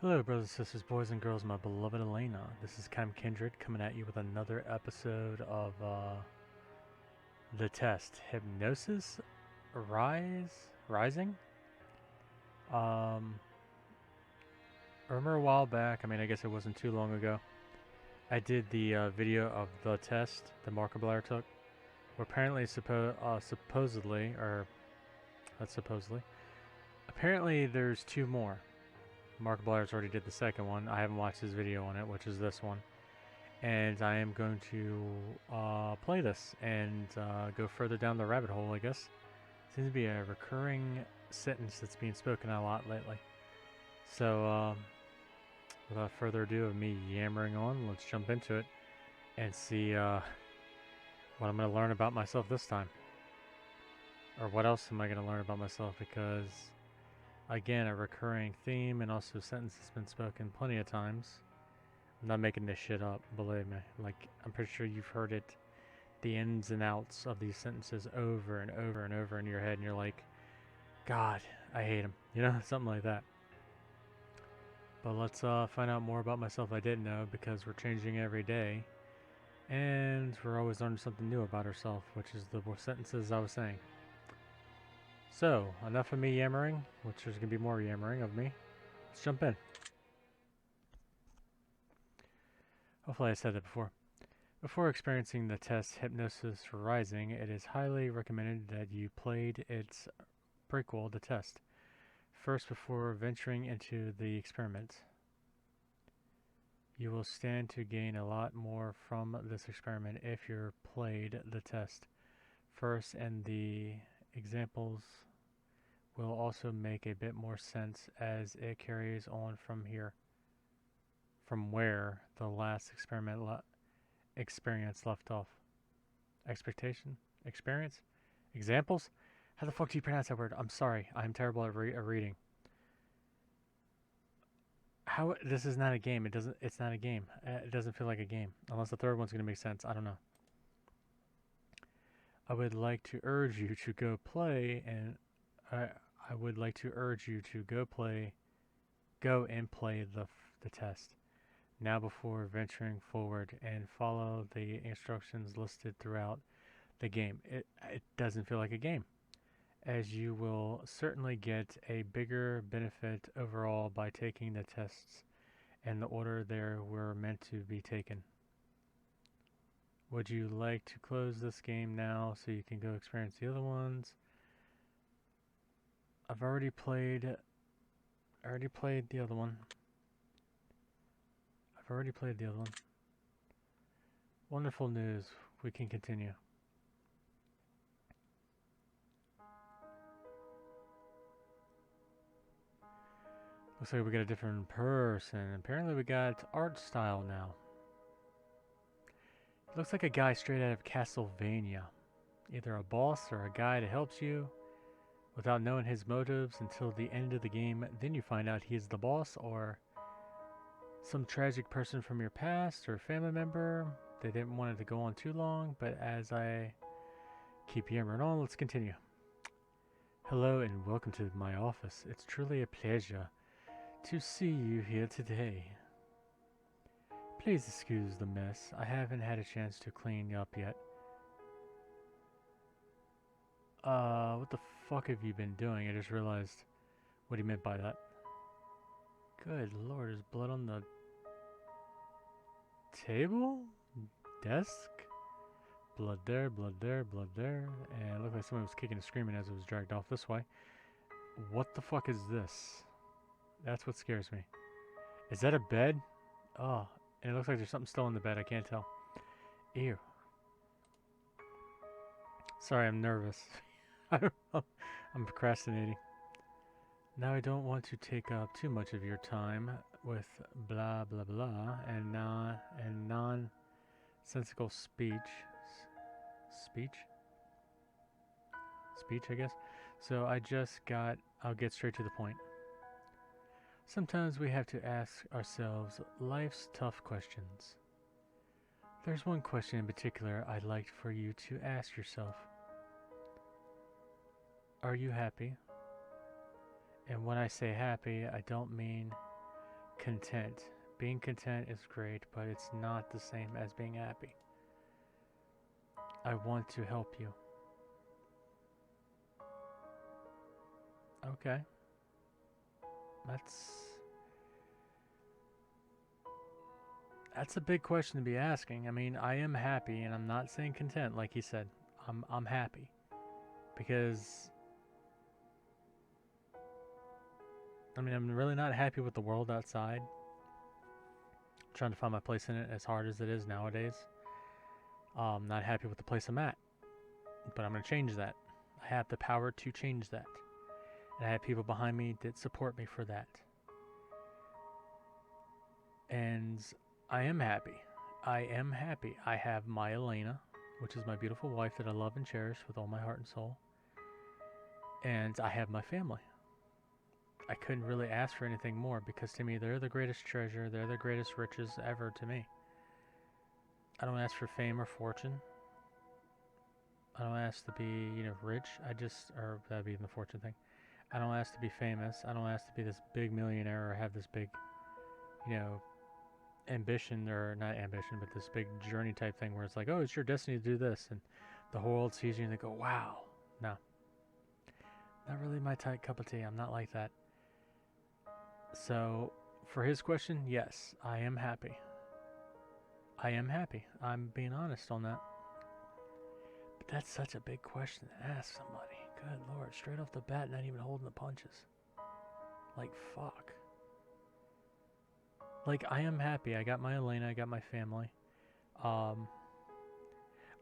Hello, brothers, sisters, boys, and girls, my beloved Alena. This is Cam Kindred coming at you with another episode of The Test. Hypnosis? Rising? Um, I remember a while back, I guess it wasn't too long ago, I did the video of The Test that Markiplier took, where apparently apparently there's two more. Markiplier's already did the second one. I haven't watched his video on it, which is this one. And I am going to play this and go further down the rabbit hole, I guess. Seems to be a recurring sentence that's being spoken a lot lately. So, without further ado of me yammering on, let's jump into it and see what I'm going to learn about myself this time. Or what else am I going to learn about myself, because again, a recurring theme and also a sentence that's been spoken plenty of times. I'm not making this shit up, believe me. Like, I'm pretty sure you've heard it, the ins and outs of these sentences over and over and over in your head, and you're like, God, I hate him. You know, something like that. But let's find out more about myself I didn't know, because we're changing every day. And we're always learning something new about ourselves, which is the sentences I was saying. So, enough of me yammering, which there's going to be more yammering of me. Let's jump in. Hopefully I said that before. Before experiencing the test Hypnosis Rising, it is highly recommended that you played its prequel, The Test, first before venturing into the experiment. You will stand to gain a lot more from this experiment if you played the test first, and the examples will also make a bit more sense as it carries on from where the last experience left off. Experience? Examples? How the fuck do you pronounce that word? I'm sorry, I'm terrible at reading. How? This is not a game. It's not a game. It doesn't feel like a game. Unless the third one's going to make sense. I don't know. I would like to urge you to go play, and I would like to urge you to go and play the test now before venturing forward, and follow the instructions listed throughout the game. It doesn't feel like a game, as you will certainly get a bigger benefit overall by taking the tests in the order they were meant to be taken. Would you like to close this game now so you can go experience the other ones? I already played the other one. Wonderful news. We can continue. Looks like we got a different person. Apparently we got art style now. He looks like a guy straight out of Castlevania. Either a boss or a guy that helps you without knowing his motives until the end of the game. Then you find out he's the boss, or some tragic person from your past, or a family member. They didn't want it to go on too long, but as I keep yammering on, let's continue. Hello and welcome to my office. It's truly a pleasure to see you here today. Please excuse the mess. I haven't had a chance to clean up yet. What the fuck have you been doing? I just realized what he meant by that. Good lord, there's blood on the table? Desk? Blood there, blood there, blood there. And it looked like someone was kicking and screaming as it was dragged off this way. What the fuck is this? That's what scares me. Is that a bed? Oh, and it looks like there's something still in the bed. I can't tell. Ew. Sorry, I'm nervous. I don't know. I'm procrastinating. Now I don't want to take up too much of your time with blah blah blah and nonsensical speech, I guess. So I'll get straight to the point. Sometimes we have to ask ourselves life's tough questions. There's one question in particular I'd like for you to ask yourself. Are you happy? And when I say happy, I don't mean content. Being content is great, but it's not the same as being happy. I want to help you. Okay. That's a big question to be asking. I mean, I am happy, and I'm not saying content, like he said. I'm happy because I mean, I'm really not happy with the world outside. I'm trying to find my place in it as hard as it is nowadays. Not happy with the place I'm at, but I'm gonna change that. I have the power to change that, and I have people behind me that support me for that. And I am happy. I am happy. I have my Alena, which is my beautiful wife that I love and cherish with all my heart and soul. And I have my family. I couldn't really ask for anything more because to me they're the greatest treasure. They're the greatest riches ever to me. I don't ask for fame or fortune. I don't ask to be, rich. Or that'd be the fortune thing. I don't ask to be famous. I don't ask to be this big millionaire or have this big, ambition, or not ambition, but this big journey type thing where it's like, oh, it's your destiny to do this, and the whole world sees you and they go, wow. No, not really my type cup of tea. I'm not like that. So for his question, yes, I am happy. I am happy. I'm being honest on that. But that's such a big question to ask somebody. Good Lord, straight off the bat, not even holding the punches. Like, fuck. Like, I am happy. I got my Alena. I got my family. I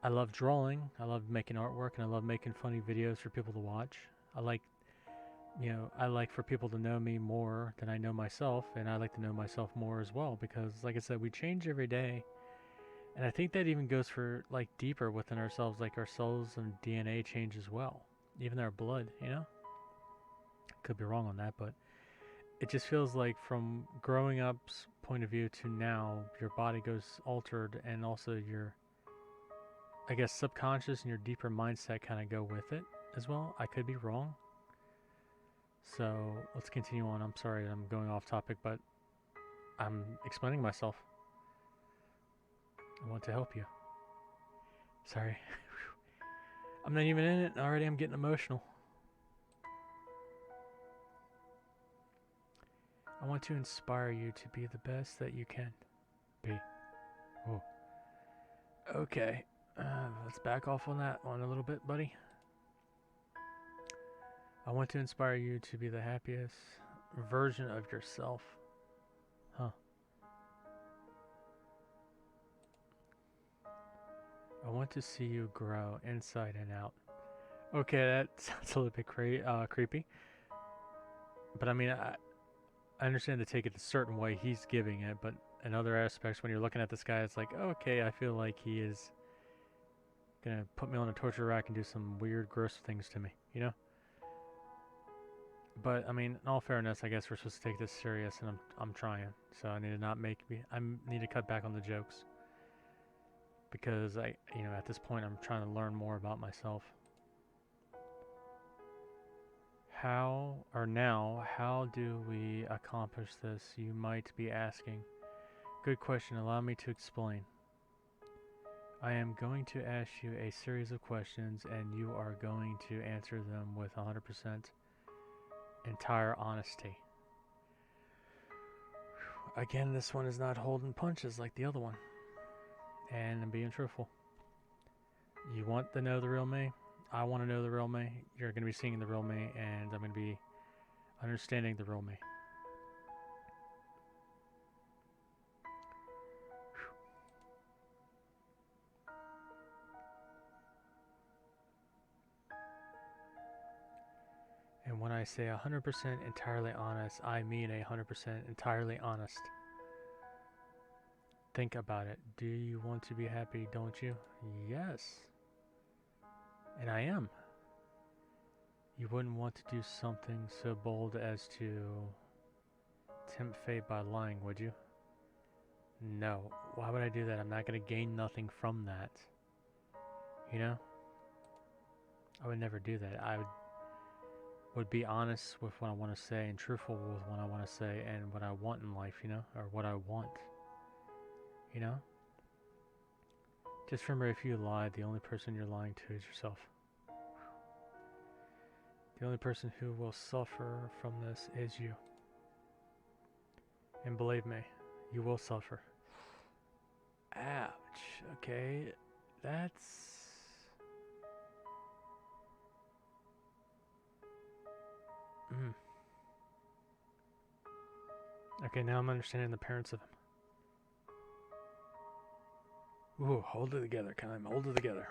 love drawing. I love making artwork, and I love making funny videos for people to watch. I like for people to know me more than I know myself, and I like to know myself more as well because, like I said, we change every day. And I think that even goes for, like, deeper within ourselves, like our souls and DNA change as well. Even our blood, Could be wrong on that, but it just feels like from growing up's point of view to now, your body goes altered, and also your, I guess, subconscious and your deeper mindset kind of go with it as well. I could be wrong. So let's continue on. I'm sorry I'm going off topic, but I'm explaining myself. I want to help you. Sorry. I'm not even in it, and already I'm getting emotional. I want to inspire you to be the best that you can be. Oh. Okay. Let's back off on that one a little bit, buddy. I want to inspire you to be the happiest version of yourself. Huh. I want to see you grow inside and out. Okay, that sounds a little bit creepy. But I mean, I understand to take it a certain way he's giving it, but in other aspects, when you're looking at this guy, it's like, okay, I feel like he is gonna put me on a torture rack and do some weird, gross things to me, But I mean, in all fairness, I guess we're supposed to take this serious, and I'm trying. So I need to cut back on the jokes because at this point, I'm trying to learn more about myself. How do we accomplish this? You might be asking. Good question. Allow me to explain. I am going to ask you a series of questions, and you are going to answer them with 100% entire honesty. Again, this one is not holding punches like the other one. And I'm being truthful. You want to know the real me? I want to know the real me. You're going to be seeing the real me, and I'm going to be understanding the real me. And when I say 100% entirely honest, I mean 100% entirely honest. Think about it. Do you want to be happy, don't you? Yes. And I am. You wouldn't want to do something so bold as to tempt fate by lying, would you? No. Why would I do that? I'm not going to gain nothing from that. I would never do that. would be honest with what I want to say and truthful with what I want to say and what I want in life, you know, or what I want, you know? Just remember, if you lie, the only person you're lying to is yourself. The only person who will suffer from this is you. And believe me, you will suffer. Ouch. Okay, that's... Okay, now I'm understanding the parents of him. Ooh, hold it together, Kyle. Hold it together.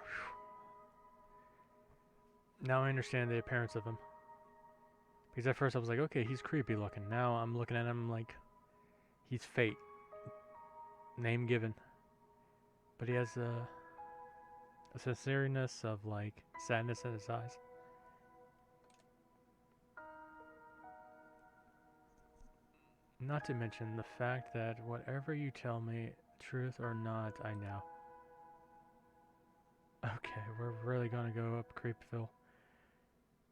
Whew. Now I understand the appearance of him. Because at first I was like, okay, he's creepy looking. Now I'm looking at him like he's fate. Name given. But he has a sincereness of like sadness in his eyes. Not to mention the fact that whatever you tell me, truth or not, I know. Okay, we're really gonna go up Creepville.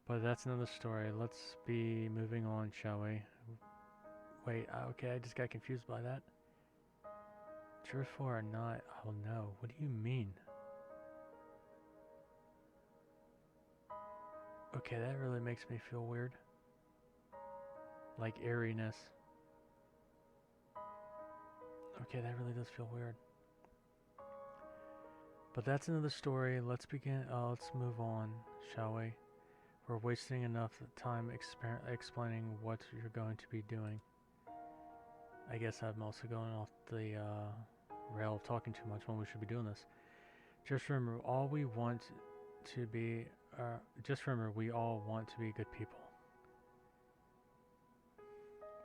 But that's another story. Let's be moving on, shall we? Wait, okay, I just got confused by that. Truthful or not, I'll know. What do you mean? Okay, that really makes me feel weird. Like eeriness. Okay, that really does feel weird. But that's another story. Let's begin. Let's move on, shall we? We're wasting enough time explaining what you're going to be doing. I guess I'm also going off the rail of talking too much when we should be doing this. Just remember, all we want to be. Just remember, we all want to be good people.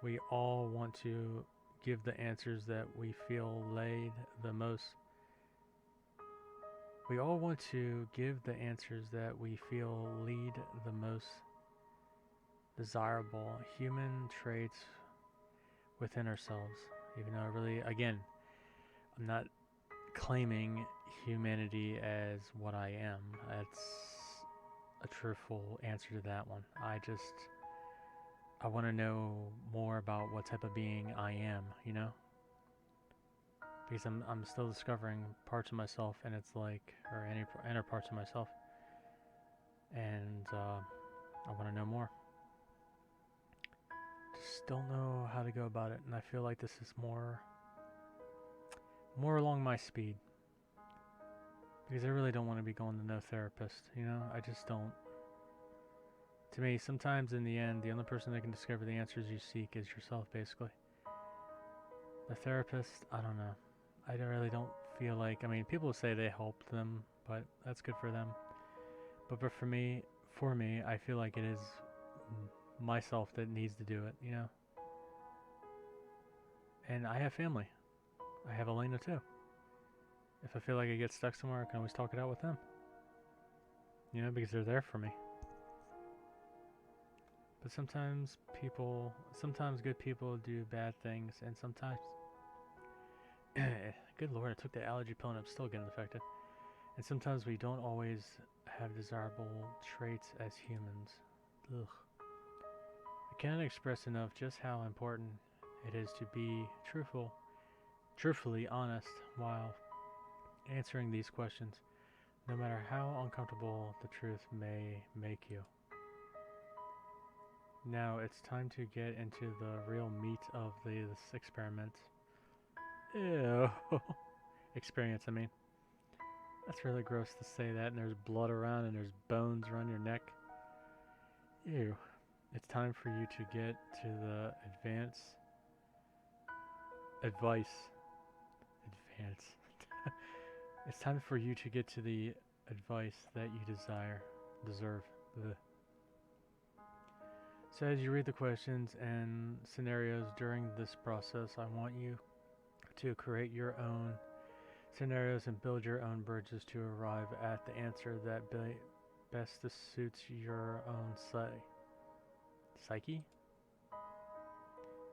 We all want to give the answers that we feel laid the most. We all want to give the answers that we feel lead the most desirable human traits within ourselves. Even though I really, again, I'm not claiming humanity as what I am. That's a truthful answer to that one. I want to know more about what type of being I am, you know? Because I'm still discovering parts of myself, and it's like, or inner parts of myself, and I want to know more. Just don't know how to go about it, and I feel like this is more along my speed. Because I really don't want to be going to no therapist, you know? I just don't. To me, sometimes in the end, the only person that can discover the answers you seek is yourself, basically. The therapist, I don't know. I really don't feel like, I mean, people say they help them, but that's good for them. But for me, I feel like it is myself that needs to do it, you know? And I have family. I have Alena too. If I feel like I get stuck somewhere, I can always talk it out with them. You know, because they're there for me. But sometimes good people do bad things, and sometimes, good lord, I took the allergy pill and I'm still getting affected. And sometimes we don't always have desirable traits as humans. Ugh. I cannot express enough just how important it is to be truthfully honest while answering these questions, no matter how uncomfortable the truth may make you. Now it's time to get into the real meat of this experiment. Ew. Experience, I mean. That's really gross to say that, and there's blood around and there's bones around your neck. Ew. It's time for you to get to the advice. It's time for you to get to the advice that you deserve. Ugh. So as you read the questions and scenarios during this process, I want you to create your own scenarios and build your own bridges to arrive at the answer that best suits your own psyche.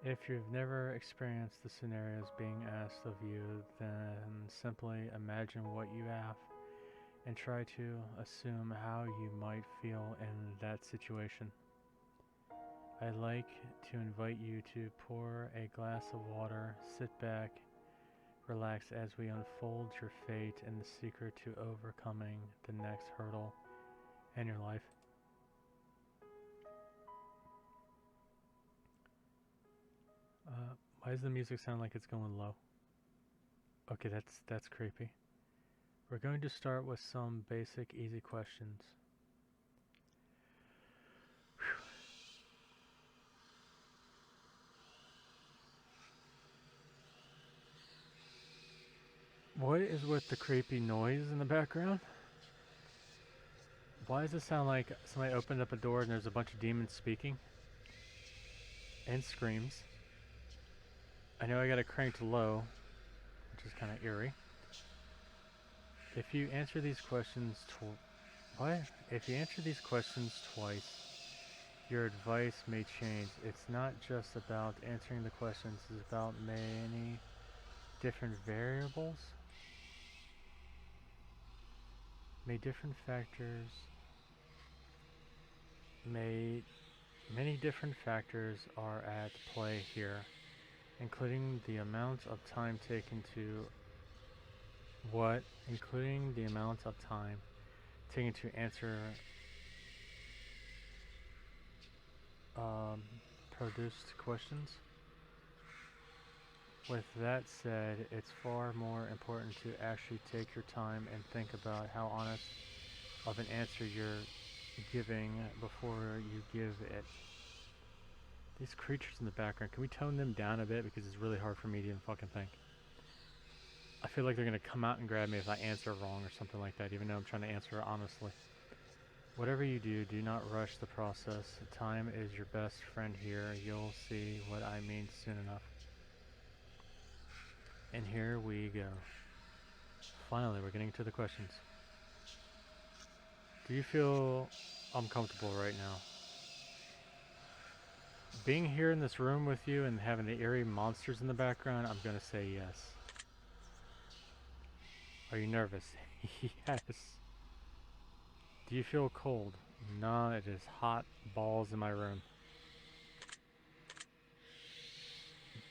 If you've never experienced the scenarios being asked of you, then simply imagine what you have and try to assume how you might feel in that situation. I'd like to invite you to pour a glass of water, sit back, relax as we unfold your fate and the secret to overcoming the next hurdle in your life. Why does the music sound like it's going low? Okay, that's creepy. We're going to start with some basic, easy questions. What is with the creepy noise in the background? Why does it sound like somebody opened up a door and there's a bunch of demons speaking? And screams. I know I got it cranked low, which is kind of eerie. If you answer these questions If you answer these questions twice, your advice may change. It's not just about answering the questions, it's about many different variables. Many different factors are at play here, including the amount of time taken to answer produced questions. With that said, it's far more important to actually take your time and think about how honest of an answer you're giving before you give it. These creatures in the background, can we tone them down a bit, because it's really hard for me to even fucking think. I feel like they're gonna come out and grab me if I answer wrong or something like that, even though I'm trying to answer it honestly. Whatever you do, do not rush the process. Time is your best friend here. You'll see what I mean soon enough. And here we go. Finally, we're getting to the questions. Do you feel uncomfortable right now? Being here in this room with you and having the eerie monsters in the background, I'm gonna say yes. Are you nervous? Yes. Do you feel cold? No, it is hot balls in my room.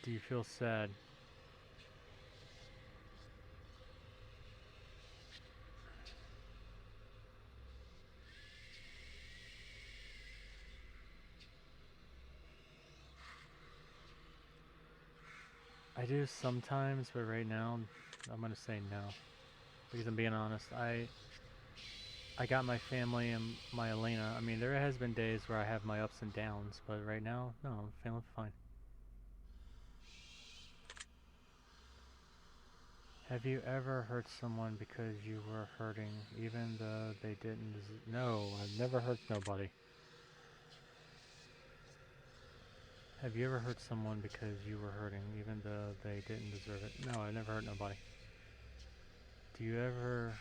Do you feel sad? I do sometimes, but right now, I'm gonna say no. Because I'm being honest, I got my family and my Alena. I mean, there has been days where I have my ups and downs, but right now, no, I'm feeling fine. Have you ever hurt someone because you were hurting, even though they didn't? No, I've never hurt nobody. Have you ever hurt someone because you were hurting, even though they didn't deserve it? No, I never hurt nobody. Do you ever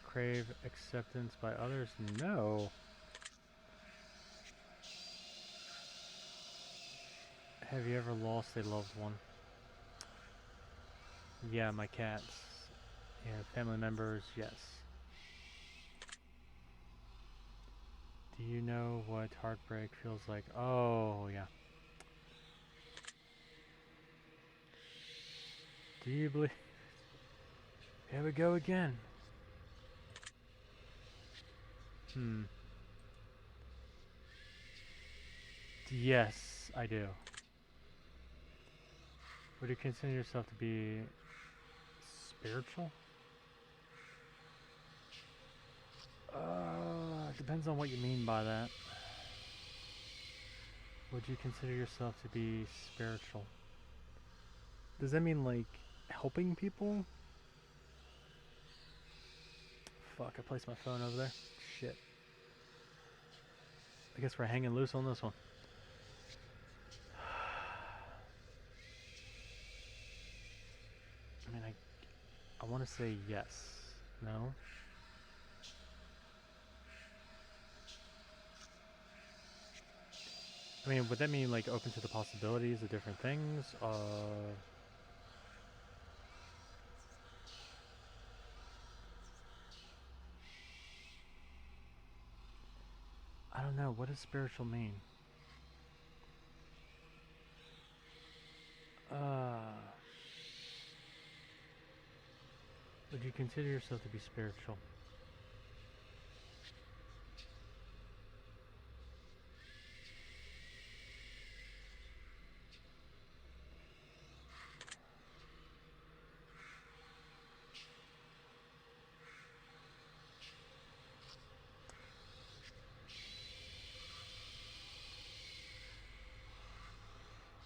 crave acceptance by others? No. Have you ever lost a loved one? Yeah, my cats. Yeah, family members, yes. Do you know what heartbreak feels like? Oh, yeah. Do you believe... Here we go again. Yes, I do. Would you consider yourself to be spiritual? Depends on what you mean by that. Would you consider yourself to be spiritual? Does that mean, like, helping people? Fuck, I placed my phone over there. Shit. I guess we're hanging loose on this one. I mean, I want to say yes. No? I mean, would that mean, like, open to the possibilities of different things? I don't know. What does spiritual mean? Would you consider yourself to be spiritual?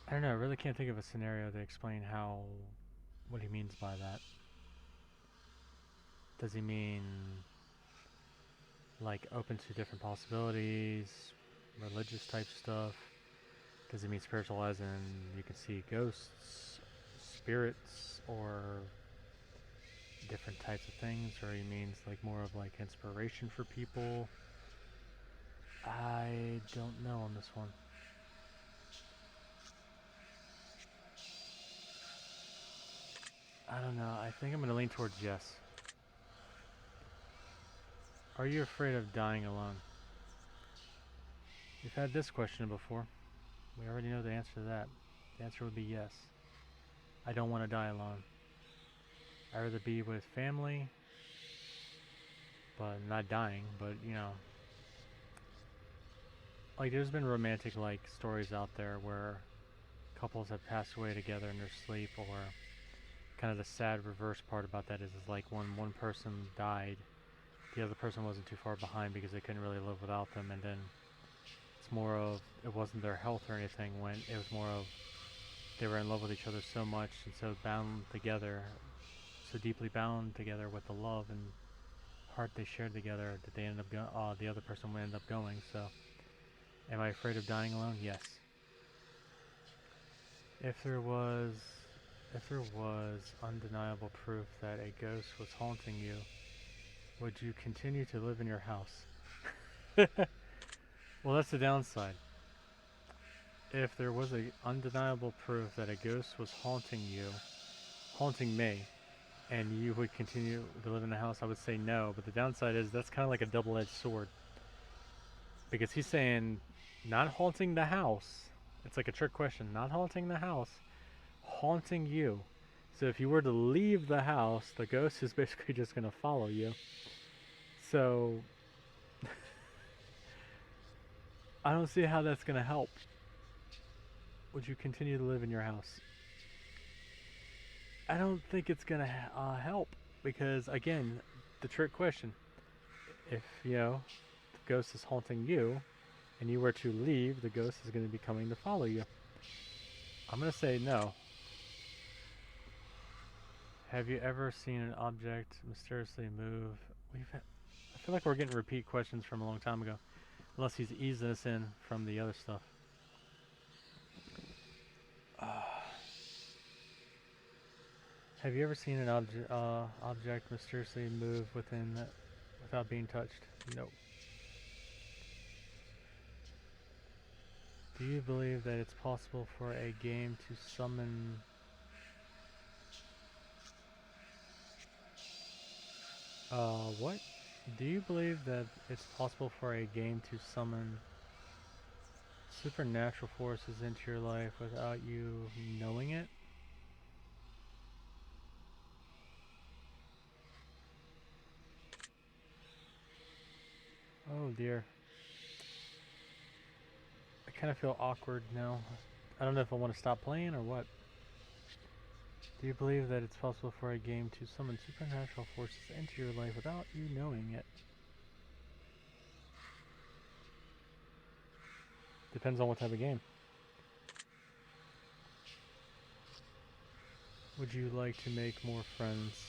I don't know. I really can't think of a scenario to explain what he means by that. Does he mean like open to different possibilities, religious type stuff? Does he mean spiritual as in you can see ghosts, spirits, or different types of things? Or he means like more of like inspiration for people? I don't know on this one. I don't know. I think I'm going to lean towards yes. Are you afraid of dying alone? We've had this question before. We already know the answer to that. The answer would be yes. I don't want to die alone. I'd rather be with family, but not dying, but you know. Like there's been romantic like stories out there where couples have passed away together in their sleep, or kind of the sad reverse part about that is like when one person died, the other person wasn't too far behind because they couldn't really live without them, and then it's more of, it wasn't their health or anything, when it was more of they were in love with each other so much and so bound together, so deeply bound together with the love and heart they shared together that they ended up the other person would end up going. So am I afraid of dying alone? Yes. If there was undeniable proof that a ghost was haunting you, would you continue to live in your house? Well, that's the downside. If there was a undeniable proof that a ghost was haunting me, and you would continue to live in the house, I would say no. But the downside is that's kind of like a double-edged sword. Because he's saying not haunting the house. It's like a trick question. Not haunting the house. Haunting you. So if you were to leave the house, the ghost is basically just going to follow you. So I don't see how that's going to help. Would you continue to live in your house? I don't think it's going to help. Because again, the trick question. If, the ghost is haunting you, and you were to leave, the ghost is going to be coming to follow you. I'm going to say no. Have you ever seen an object mysteriously move? I feel like we're getting repeat questions from a long time ago. Unless he's easing us in from the other stuff. Have you ever seen an object mysteriously move without being touched? No. Do you believe that it's possible for a game to summon... what? Do you believe that it's possible for a game to summon supernatural forces into your life without you knowing it? Oh dear. I kind of feel awkward now. I don't know if I want to stop playing or what. Do you believe that it's possible for a game to summon supernatural forces into your life without you knowing it? Depends on what type of game. Would you like to make more friends?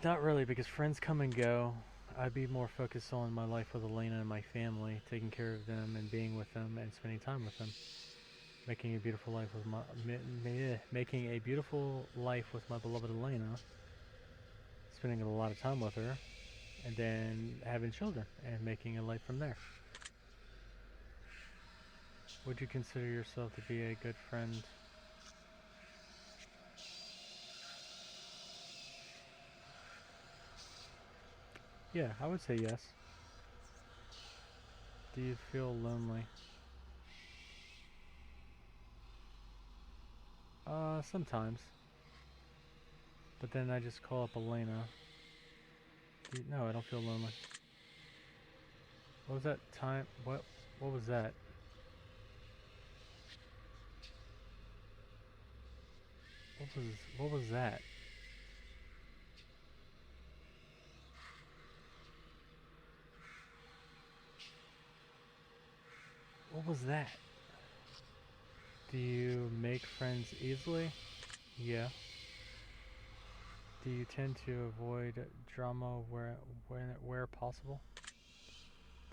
Not really, because friends come and go. I'd be more focused on my life with Alena and my family, taking care of them and being with them and spending time with them. Making a beautiful life with my beloved Alena, spending a lot of time with her, and then having children and making a life from there. Would you consider yourself to be a good friend? Yeah, I would say yes. Do you feel lonely? Sometimes. But then I just call up Alena. No, I don't feel lonely. What was that time? What was that? What was that? What was that? Do you make friends easily? Yeah. Do you tend to avoid drama where possible?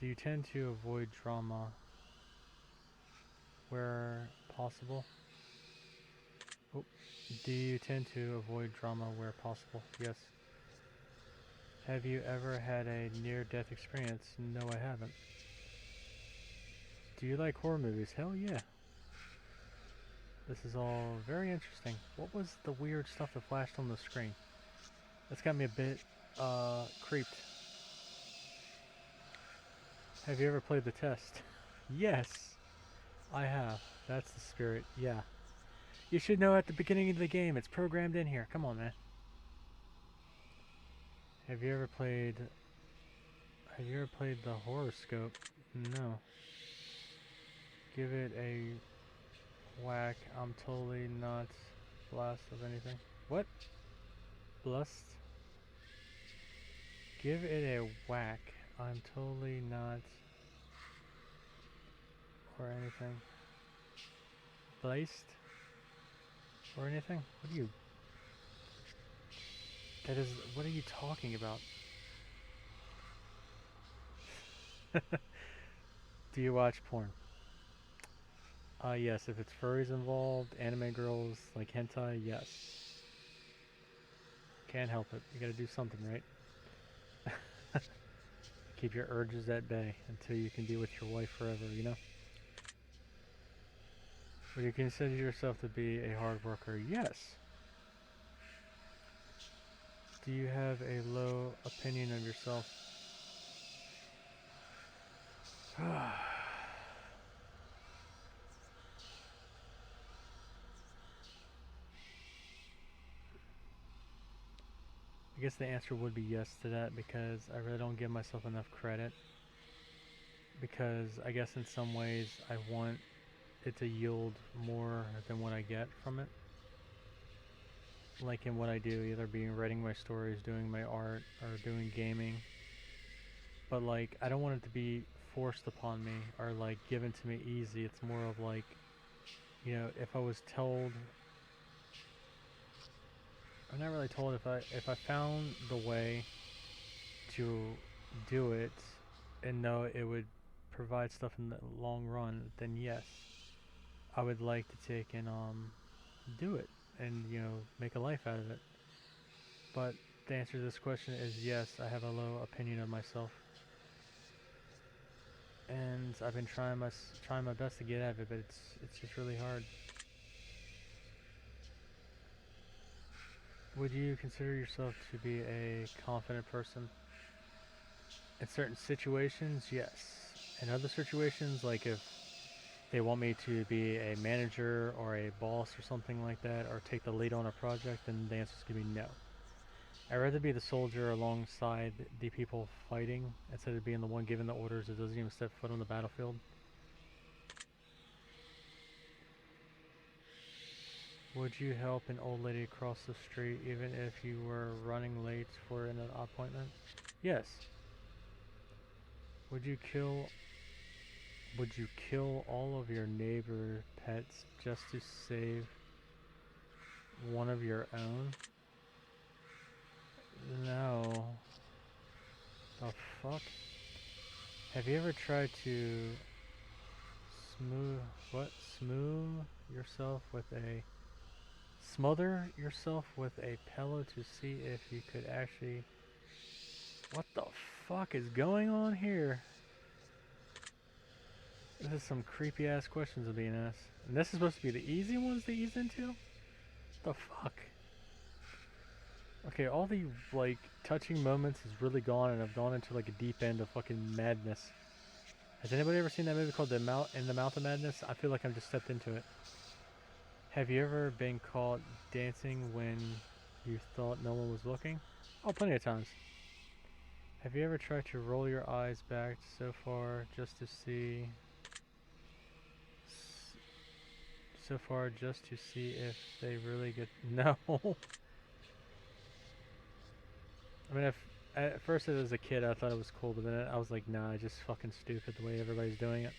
Do you tend to avoid drama where possible? Oh. Do you tend to avoid drama where possible? Yes. Have you ever had a near-death experience? No, I haven't. Do you like horror movies? Hell yeah. This is all very interesting. What was the weird stuff that flashed on the screen? That's got me a bit, creeped. Have you ever played the test? Yes, I have. That's the spirit, yeah. You should know at the beginning of the game. It's programmed in here. Come on, man. Have you ever played... Have you ever played the horoscope? No. Give it a whack. I'm totally not blessed of anything. What? Blessed? Give it a whack. I'm totally not... or anything. Blessed? Or anything? What are you... That is... What are you talking about? Do you watch porn? Yes, if it's furries involved, anime girls, like hentai, yes. Can't help it. You gotta do something, right? Keep your urges at bay until you can be with your wife forever, you know? Would you consider yourself to be a hard worker? Yes. Do you have a low opinion of yourself? I guess the answer would be yes to that because I really don't give myself enough credit. Because I guess in some ways I want it to yield more than what I get from it. Like in what I do, either being writing my stories, doing my art, or doing gaming. But like, I don't want it to be forced upon me or like given to me easy. It's more of like, you know, if I was told, I'm not really told, if I found the way to do it and know it would provide stuff in the long run, then yes, I would like to take and do it and, you know, make a life out of it. But the answer to this question is yes, I have a low opinion of myself. And I've been trying my best to get out of it, but it's just really hard. Would you consider yourself to be a confident person? In certain situations, yes. In other situations, like if they want me to be a manager or a boss or something like that, or take the lead on a project, then the answer is going to be no. I'd rather be the soldier alongside the people fighting instead of being the one giving the orders that doesn't even step foot on the battlefield. Would you help an old lady cross the street even if you were running late for an appointment? Yes. Would you kill Would you kill all of your neighbor pets just to save one of your own? No. The fuck? Have you ever tried to smooth what? Smother yourself with a pillow to see if you could actually... What the fuck is going on here? This is some creepy ass questions are being asked. And this is supposed to be the easy ones to ease into? What the fuck? Okay, all the, like, touching moments is really gone, and I've gone into, like, a deep end of fucking madness. Has anybody ever seen that movie called In the Mouth of Madness? I feel like I've just stepped into it. Have you ever been caught dancing when you thought no one was looking? Oh, plenty of times. Have you ever tried to roll your eyes back so far just to see if they really get no. I mean, at first as a kid I thought it was cool, but then I was like, nah, it's just fucking stupid the way everybody's doing it.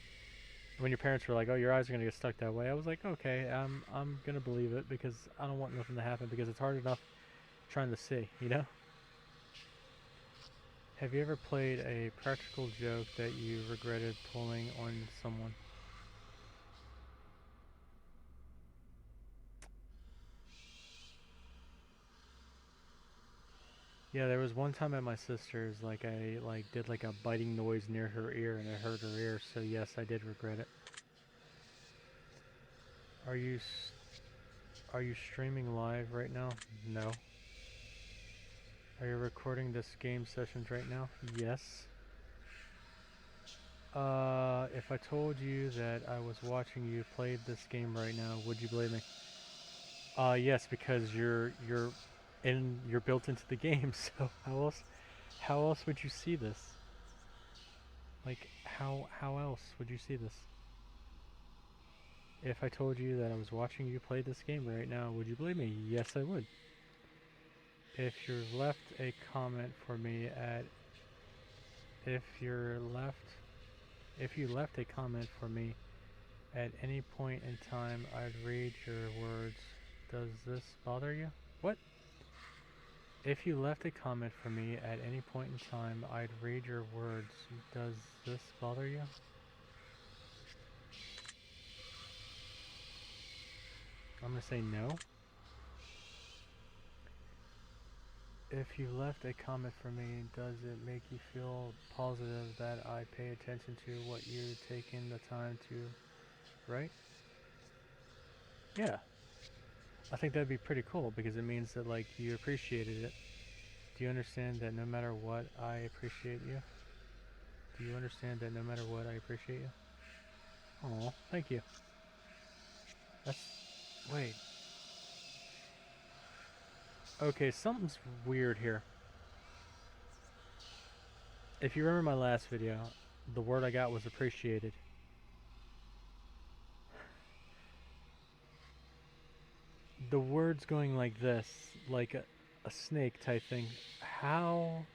When your parents were like, oh, your eyes are gonna get stuck that way, I was like, okay, I'm gonna believe it because I don't want nothing to happen because it's hard enough trying to see, you know? Have you ever played a practical joke that you regretted pulling on someone? Yeah, there was one time at my sister's, like I did like a biting noise near her ear and it hurt her ear, so yes, I did regret it. Are you are you streaming live right now? No. Are you recording this game sessions right now? Yes. If I told you that I was watching you play this game right now, would you believe me? Yes, because you're built into the game, so how else would you see this? Like how else would you see this? If I told you that I was watching you play this game right now, would you believe me? Yes, I would. If you left a comment for me at if you're left if you left a comment for me at any point in time, I'd read your words. Does this bother you? What? If you left a comment for me at any point in time, I'd read your words. Does this bother you? I'm gonna say no. If you left a comment for me, does it make you feel positive that I pay attention to what you're taking the time to write? Yeah. I think that'd be pretty cool because it means that like you appreciated it. Do you understand that no matter what, I appreciate you? Do you understand that no matter what, I appreciate you? Oh, thank you. That's... Wait. Okay, something's weird here. If you remember my last video, the word I got was appreciated. The word's going like this, like a snake type thing. How...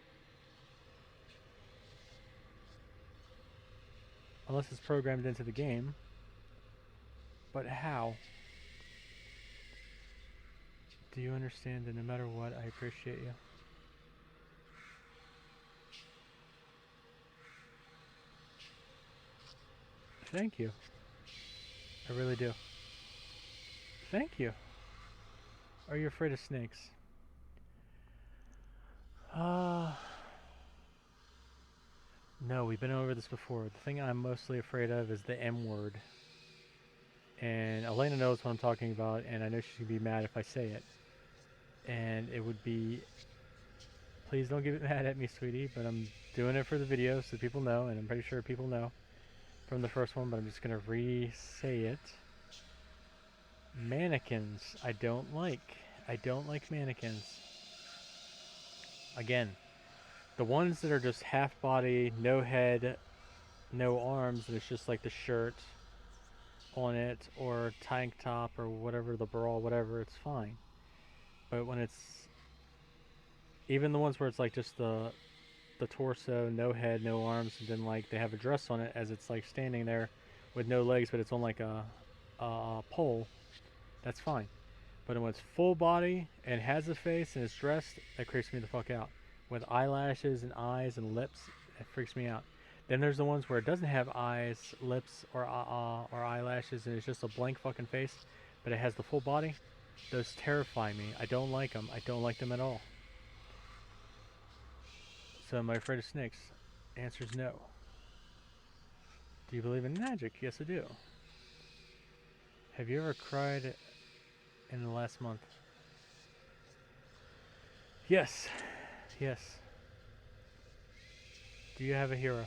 Unless it's programmed into the game. But how? Do you understand that no matter what, I appreciate you? Thank you. I really do. Thank you. Are you afraid of snakes? No, we've been over this before. The thing I'm mostly afraid of is the M word. And Alena knows what I'm talking about, and I know she's going to be mad if I say it. And it would be... Please don't get mad at me, sweetie, but I'm doing it for the video so people know, and I'm pretty sure people know from the first one, but I'm just going to re-say it. Mannequins, I don't like. I don't like mannequins. Again, the ones that are just half body, no head, no arms, and it's just like the shirt on it, or tank top, or whatever, the bra, whatever, it's fine. But when it's... Even the ones where it's like just the torso, no head, no arms, and then like they have a dress on it as it's like standing there with no legs, but it's on like a pole, that's fine. But when it's full body and has a face and it's dressed, that creeps me the fuck out. With eyelashes and eyes and lips, it freaks me out. Then there's the ones where it doesn't have eyes, lips, or eyelashes, and it's just a blank fucking face, but it has the full body. Those terrify me. I don't like them. I don't like them at all. So am I afraid of snakes? Answer's no. Do you believe in magic? Yes, I do. Have you ever cried in the last month? Yes. Yes. Do you have a hero?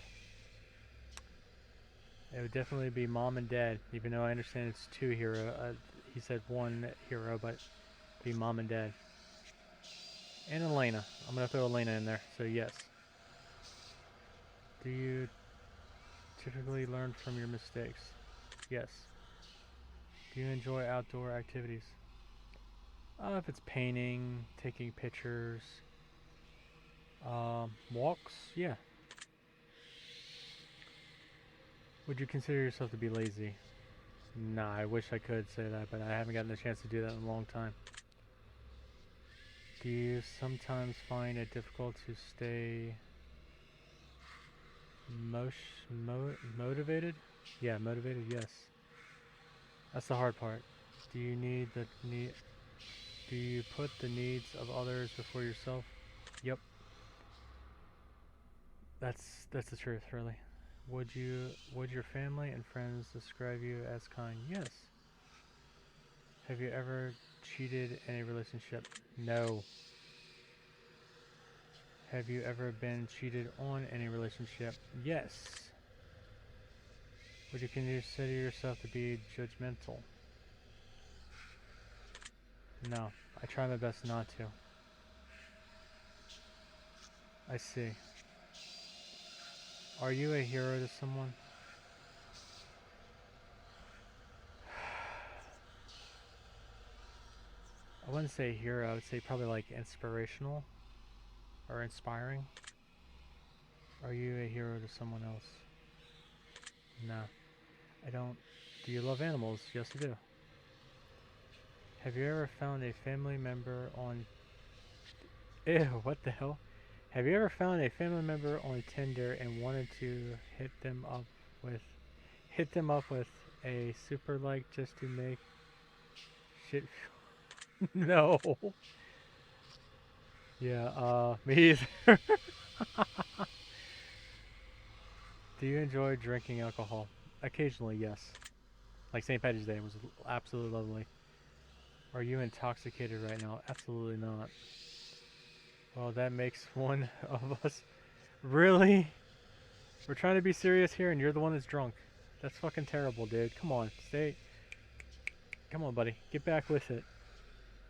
It would definitely be mom and dad, even though I understand it's two hero. He said one hero, but be mom and dad. And Alena. I'm gonna throw Alena in there, so yes. Do you typically learn from your mistakes? Yes. Do you enjoy outdoor activities? If it's painting, taking pictures, walks, yeah. Would you consider yourself to be lazy? Nah, I wish I could say that, but I haven't gotten the chance to do that in a long time. Do you sometimes find it difficult to stay motivated? Yeah, motivated, yes. That's the hard part. Do you do you put the needs of others before yourself? Yep. That's the truth, really. Would your family and friends describe you as kind? Yes. Have you ever cheated in a relationship? No. Have you ever been cheated on in a relationship? Yes. Would you consider yourself to be judgmental? No. I try my best not to. I see. Are you a hero to someone? I wouldn't say hero, I would say probably like inspirational or inspiring. Are you a hero to someone else? No, I don't. Do you love animals? Yes, I do. Have you ever found a family member on... Ew, what the hell? Have you ever found a family member on Tinder and wanted to with... hit them up with a super like just to make shit... No. Yeah, me either. Do you enjoy drinking alcohol? Occasionally, yes. Like St. Patrick's Day was absolutely lovely. Are you intoxicated right now? Absolutely not. Well, that makes one of us. Really? We're trying to be serious here and you're the one that's drunk. That's fucking terrible, dude. Come on, stay. Come on, buddy. Get back with it.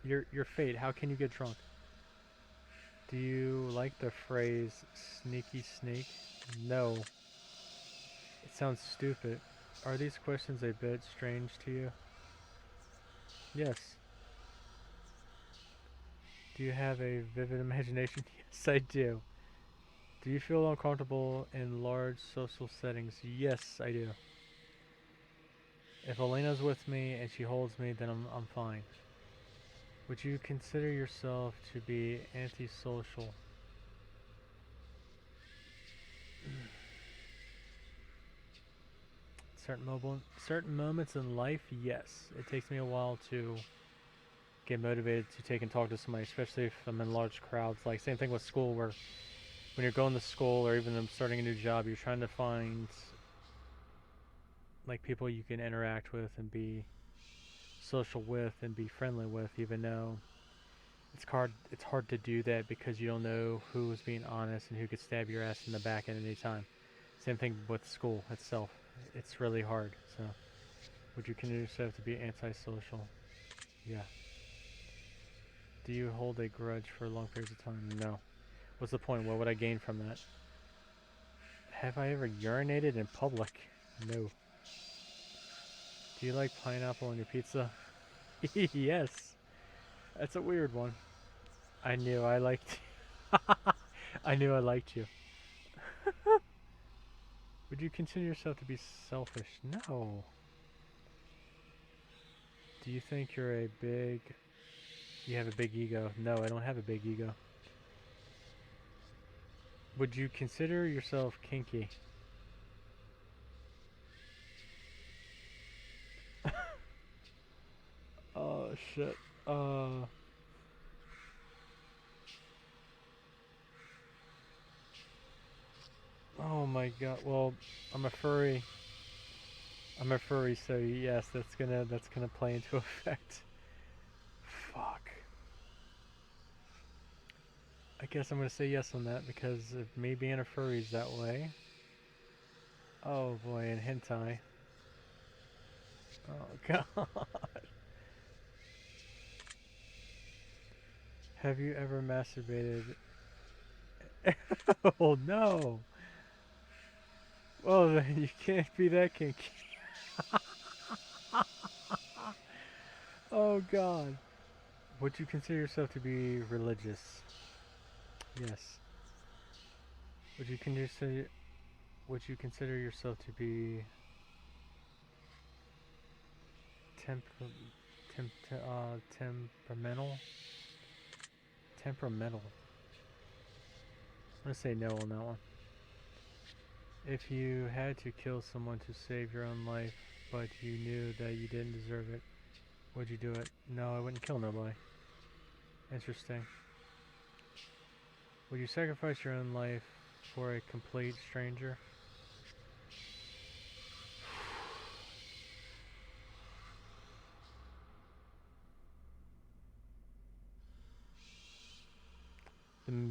Your fate. How can you get drunk? Do you like the phrase sneaky snake? No. It sounds stupid. Are these questions a bit strange to you? Yes. Do you have a vivid imagination? Yes, I do. Do you feel uncomfortable in large social settings? Yes, I do. If Elena's with me and she holds me, then I'm fine. Would you consider yourself to be antisocial? Certain moments in life, yes. It takes me a while to get motivated to take and talk to somebody, especially if I'm in large crowds. Like same thing with school, where when you're going to school or even starting a new job, you're trying to find like people you can interact with and be social with and be friendly with, even though it's hard to do that because you don't know who's being honest and who could stab your ass in the back at any time. Same thing with school itself. It's really hard. So, would you consider yourself to be antisocial? Yeah. Do you hold a grudge for long periods of time? No. What's the point? What would I gain from that? Have I ever urinated in public? No. Do you like pineapple on your pizza? Yes. That's a weird one. I knew I liked I knew I liked you. Would you consider yourself to be selfish? No. Do you think you have a big ego? No, I don't have a big ego. Would you consider yourself kinky? Oh shit. Oh my god. Well, I'm a furry. I'm a furry, so yes, that's gonna play into effect. Fuck. I guess I'm gonna say yes on that because of me being a furry's that way. Oh boy, and hentai. Oh god. Have you ever masturbated? Oh no! Well then you can't be that kinky. Oh god. Would you consider yourself to be religious? Yes. Would you consider yourself to be temperamental? Temperamental. I'm gonna say no on that one. If you had to kill someone to save your own life, but you knew that you didn't deserve it, would you do it? No, I wouldn't kill nobody. Interesting. Would you sacrifice your own life for a complete stranger? The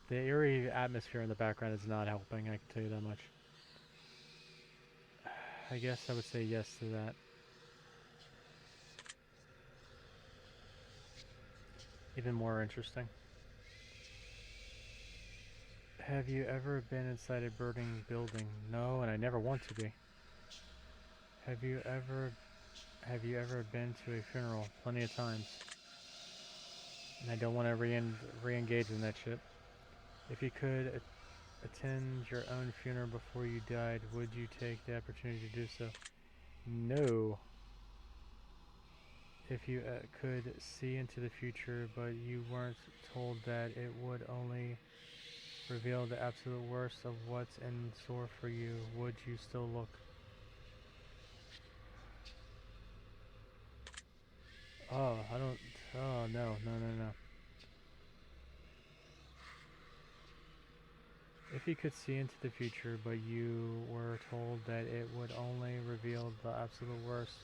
eerie atmosphere in the background is not helping, I can tell you that much. I guess I would say yes to that. Even more interesting. Have you ever been inside a burning building? No, and I never want to be. Have you ever been to a funeral? Plenty of times. And I don't want to re-engage in that shit. If you could attend your own funeral before you died, would you take the opportunity to do so? No. If you could see into the future, but you weren't told that it would only reveal the absolute worst of what's in store for you, would you still look? Oh, I don't... Oh, no. If you could see into the future, but you were told that it would only reveal the absolute worst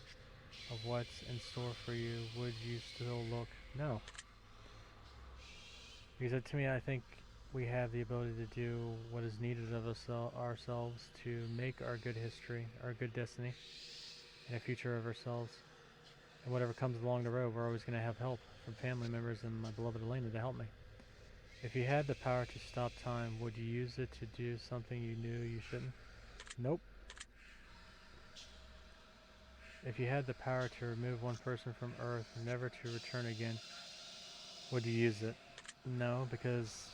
of what's in store for you, would you still look? No. Because to me, I think we have the ability to do what is needed of us ourselves to make our good history, our good destiny, and a future of ourselves. And whatever comes along the road, we're always going to have help from family members and my beloved Alena to help me. If you had the power to stop time, would you use it to do something you knew you shouldn't? Nope. If you had the power to remove one person from Earth, never to return again, would you use it? No, because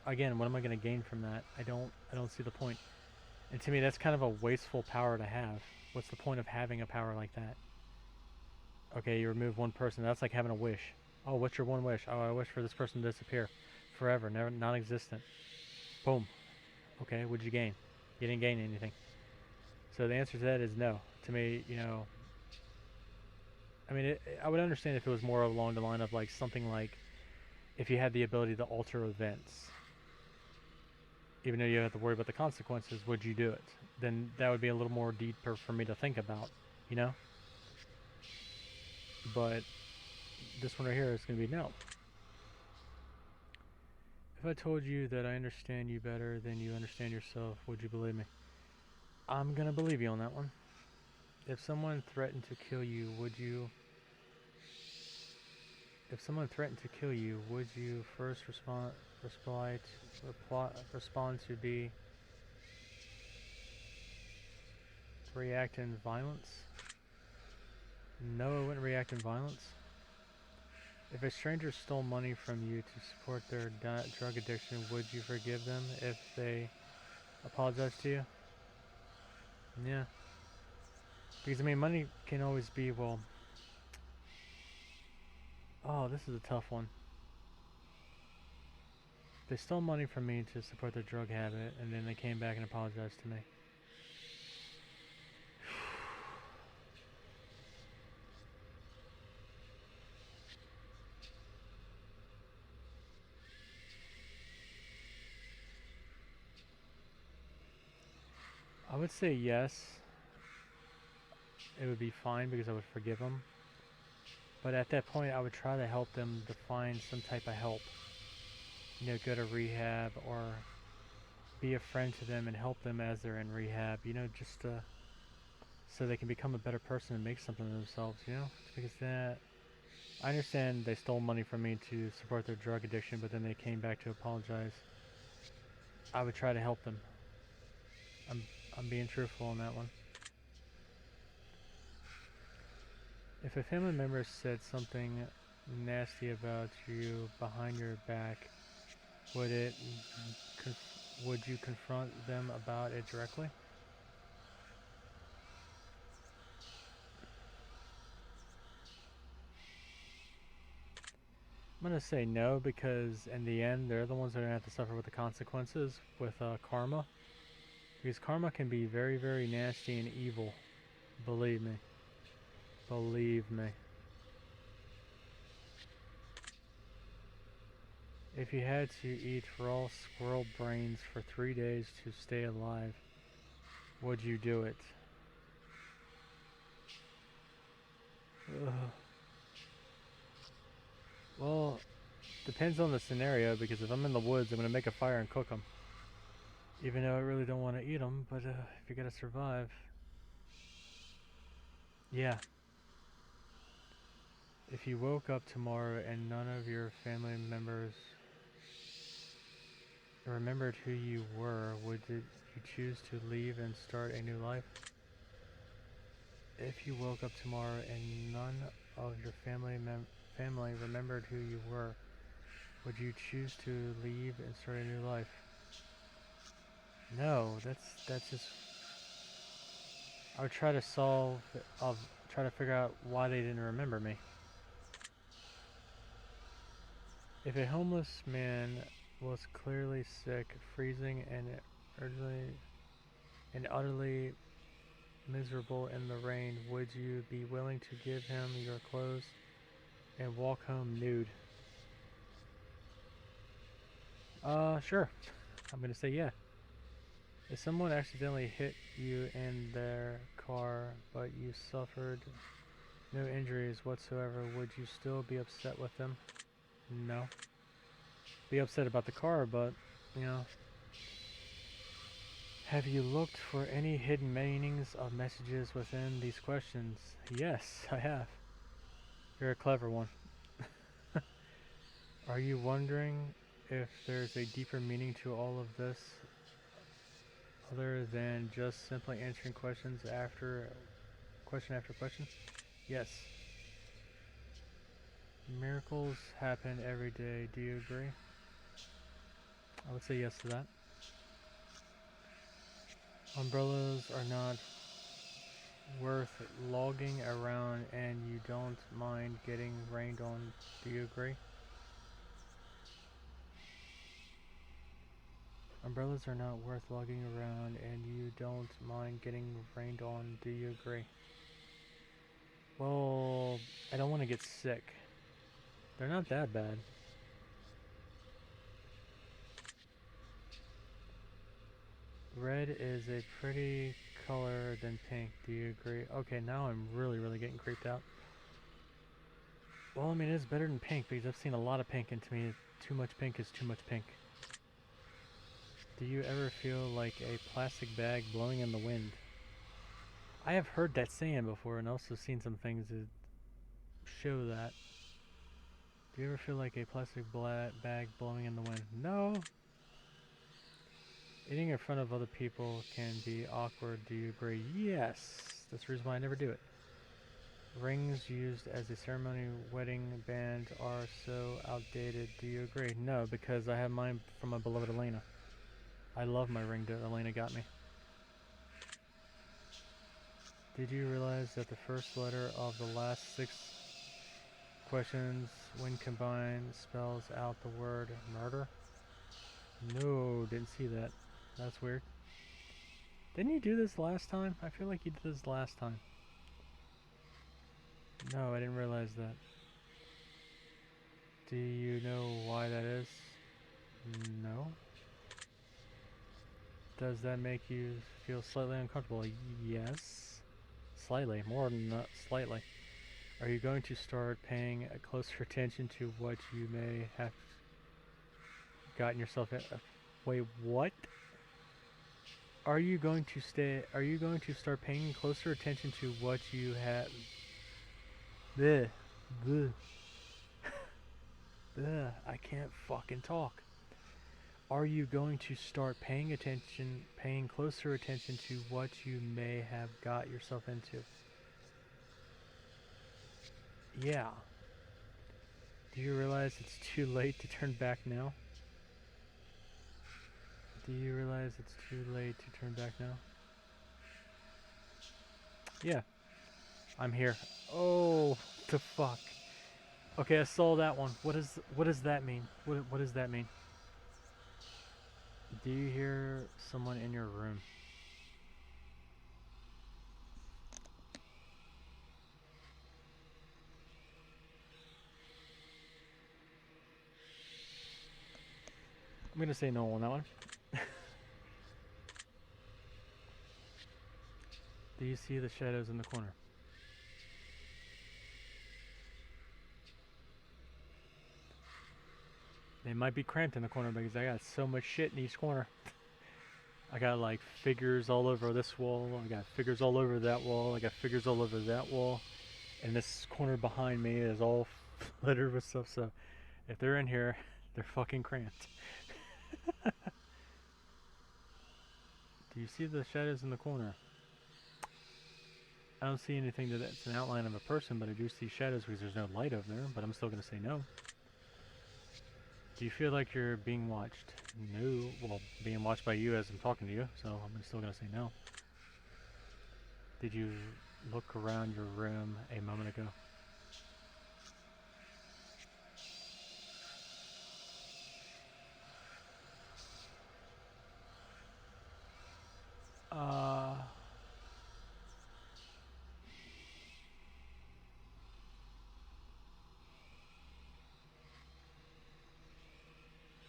again, what am I going to gain from that? I don't see the point. And to me, that's kind of a wasteful power to have. What's the point of having a power like that? Okay, you remove one person. That's like having a wish. Oh, what's your one wish? Oh, I wish for this person to disappear forever, never, non-existent. Boom. Okay, what'd you gain? You didn't gain anything. So the answer to that is no. To me, I mean, I would understand if it was more along the line of like something like if you had the ability to alter events, even though you have to worry about the consequences, would you do it? Then that would be a little more deeper for me to think about, you know? But this one right here is going to be no. If I told you that I understand you better than you understand yourself, would you believe me? I'm going to believe you on that one. If someone threatened to kill you, would you... If someone threatened to kill you, would you first respond to be react in violence? No, I wouldn't react in violence. If a stranger stole money from you to support their drug addiction, would you forgive them if they apologize to you? Yeah. Because, I mean, money can always be, well... Oh, this is a tough one. They stole money from me to support their drug habit, and then they came back and apologized to me. I would say yes. It would be fine because I would forgive them. But at that point, I would try to help them to find some type of help. go to rehab or be a friend to them and help them as they're in rehab, just so they can become a better person and make something of themselves, because that I understand they stole money from me to support their drug addiction, but then they came back to apologize. I would try to help them. I'm being truthful on that one. If a family member said something nasty about you behind your back, would it would you confront them about it directly? I'm gonna say no, because in the end they're the ones that are gonna have to suffer with the consequences with karma. Because karma can be very, very nasty and evil. Believe me. Believe me. If you had to eat raw squirrel brains for 3 days to stay alive, would you do it? Ugh. Well, depends on the scenario, because if I'm in the woods, I'm gonna make a fire and cook them. Even though I really don't want to eat them, but if you gotta survive, yeah. If you woke up tomorrow and none of your family members remembered who you were, would you choose to leave and start a new life? If you woke up tomorrow and none of your family remembered who you were, would you choose to leave and start a new life? No, that's just. I would try to try to figure out why they didn't remember me. If a homeless man was clearly sick, freezing, and utterly miserable in the rain, would you be willing to give him your clothes and walk home nude? Sure. I'm gonna say yeah. If someone accidentally hit you in their car, but you suffered no injuries whatsoever, would you still be upset with them? No. Be upset about the car, but, you know. Have you looked for any hidden meanings of messages within these questions? Yes, I have. You're a clever one. Are you wondering if there's a deeper meaning to all of this other than just simply answering question after question? Yes. Miracles happen every day. Do you agree? I would say yes to that. Umbrellas are not worth logging around and you don't mind getting rained on. Do you agree? Umbrellas are not worth logging around and you don't mind getting rained on. Do you agree? Well, I don't want to get sick. They're not that bad. Red is a pretty color than pink. Do you agree? Okay, now I'm really, really getting creeped out. Well, I mean, it's better than pink because I've seen a lot of pink, and to me, too much pink is too much pink. Do you ever feel like a plastic bag blowing in the wind? I have heard that saying before and also seen some things that show that. Do you ever feel like a plastic bag blowing in the wind? No. Eating in front of other people can be awkward. Do you agree? Yes. That's the reason why I never do it. Rings used as a ceremony wedding band are so outdated. Do you agree? No, because I have mine from my beloved Alena. I love my ring that Alena got me. Did you realize that the first letter of the last 6 questions, when combined, spells out the word murder? No, didn't see that. That's weird. Didn't you do this last time? I feel like you did this last time. No, I didn't realize that. Do you know why that is? No. Does that make you feel slightly uncomfortable? Yes. Slightly. More than slightly. Are you going to start paying closer attention to what you may have gotten yourself in. Wait, what? Are you going to start paying closer attention to what you have? Bleh, bleh, bleh, I can't fucking talk. Are you going to start paying closer attention to what you may have got yourself into? Yeah. Do you realize it's too late to turn back now? Do you realize it's too late to turn back now? Yeah. I'm here. Oh, the fuck. Okay, I saw that one. What does that mean? What does that mean? Do you hear someone in your room? I'm gonna say no on that one. Do you see the shadows in the corner? They might be cramped in the corner because I got so much shit in each corner. I got like figures all over this wall, I got figures all over that wall, I got figures all over that wall, and this corner behind me is all littered with stuff, so if they're in here, they're fucking cramped. Do you see the shadows in the corner? I don't see anything that's an outline of a person, but I do see shadows because there's no light over there, but I'm still going to say no. Do you feel like you're being watched? No. Well, being watched by you as I'm talking to you, so I'm still going to say no. Did you look around your room a moment ago?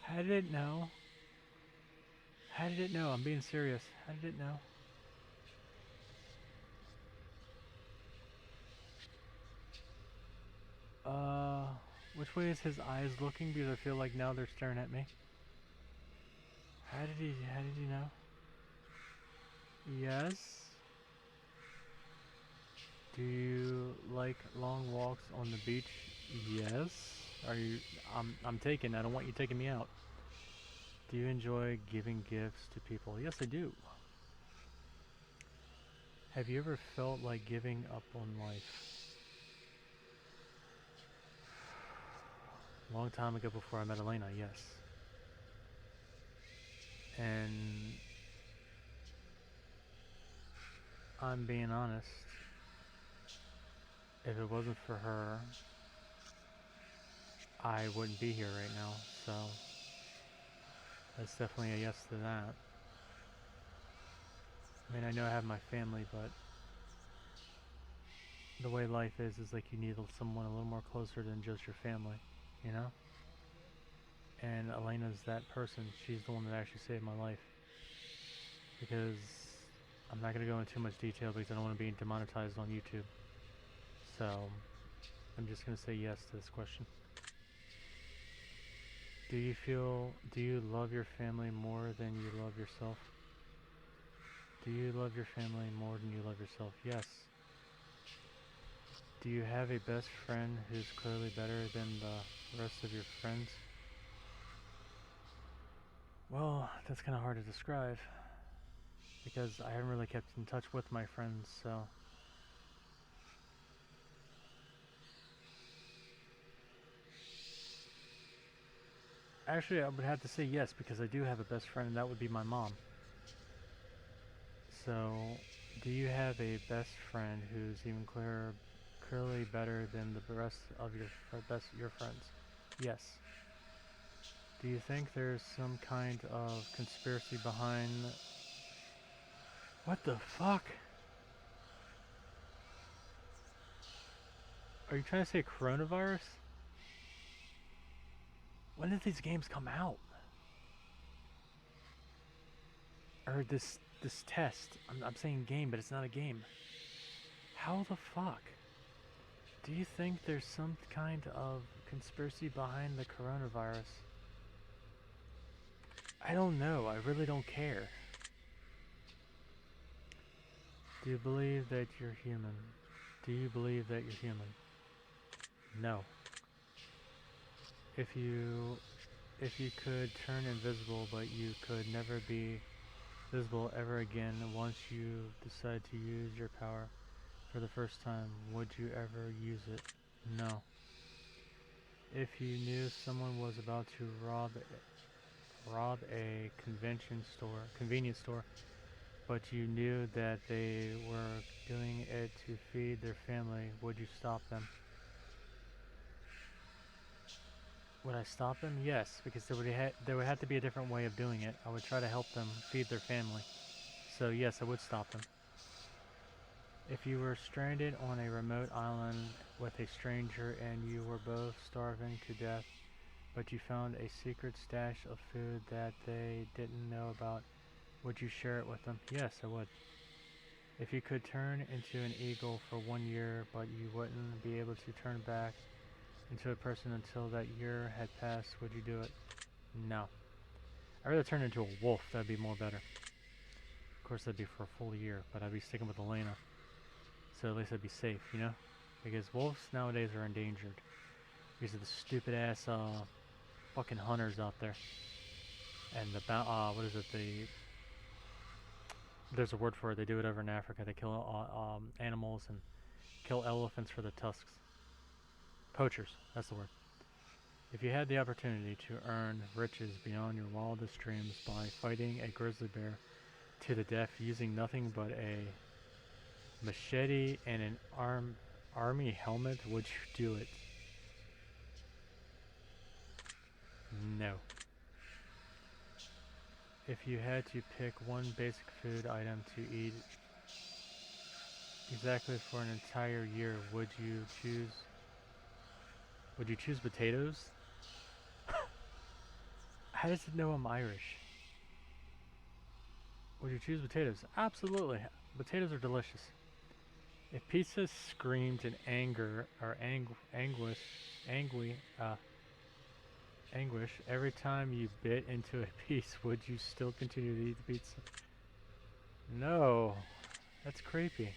How did it know? How did it know? I'm being serious. How did it know? Which way is his eyes looking? Because I feel like now they're staring at me. How did he know? Yes. Do you like long walks on the beach? Yes. Are you, I'm taken. I don't want you taking me out. Do you enjoy giving gifts to people? Yes, I do. Have you ever felt like giving up on life? Long time ago before I met Alena, yes. And I'm being honest, if it wasn't for her, I wouldn't be here right now, so that's definitely a yes to that. I mean, I know I have my family, but the way life is like you need someone a little more closer than just your family, you know? And Elena's that person. She's the one that actually saved my life. Because I'm not going to go into too much detail because I don't want to be demonetized on YouTube. So I'm just going to say yes to this question. Do you love your family more than you love yourself? Do you love your family more than you love yourself? Yes. Do you have a best friend who's clearly better than the rest of your friends? Well, that's kind of hard to describe because I haven't really kept in touch with my friends, so. Actually, I would have to say yes because I do have a best friend and that would be my mom. So, do you have a best friend who's even clearly better than the rest of your friends? Yes. Do you think there's some kind of conspiracy behind... What the fuck? Are you trying to say coronavirus? When did these games come out? Or this test? I'm saying game, but it's not a game. How the fuck? Do you think there's some kind of conspiracy behind the coronavirus? I don't know. I really don't care. Do you believe that you're human? Do you believe that you're human? No. If you could turn invisible, but you could never be visible ever again once you decide to use your power for the first time, would you ever use it? No. If you knew someone was about to rob a convenience store, but you knew that they were doing it to feed their family, would you stop them? Would I stop them? Yes, because there would have to be a different way of doing it. I would try to help them feed their family. So yes, I would stop them. If you were stranded on a remote island with a stranger and you were both starving to death, but you found a secret stash of food that they didn't know about, would you share it with them? Yes, I would. If you could turn into an eagle for 1 year, but you wouldn't be able to turn back into a person until that year had passed, would you do it? No. I'd rather turn into a wolf, that'd be more better. Of course, that'd be for a full year, but I'd be sticking with Alena. So at least I'd be safe, you know? Because wolves nowadays are endangered. Because of the stupid ass fucking hunters out there. And what is it, there's a word for it, they do it over in Africa. They kill animals and kill elephants for the tusks. Poachers, that's the word. If you had the opportunity to earn riches beyond your wildest dreams by fighting a grizzly bear to the death using nothing but a machete and an army helmet, would you do it? No. If you had to pick one basic food item to eat exactly for an entire year, would you choose potatoes? How does it know I'm Irish? Would you choose potatoes? Absolutely. Potatoes are delicious. If pizza screamed in anger or anguish every time you bit into a piece, would you still continue to eat the pizza? No. That's creepy.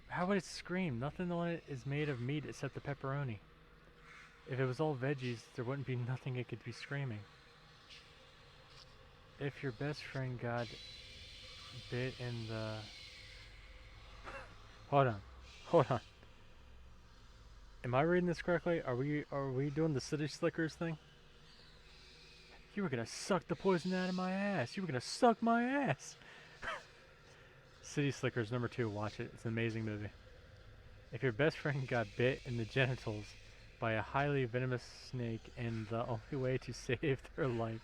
How would it scream? Nothing on it is made of meat except the pepperoni. If it was all veggies, there wouldn't be nothing it could be screaming. If your best friend got bit in the... Hold on. Am I reading this correctly? Are we doing the City Slickers thing? You were gonna suck the poison out of my ass. You were gonna suck my ass. City Slickers #2. Watch it. It's an amazing movie. If your best friend got bit in the genitals by a highly venomous snake and the only way to save their life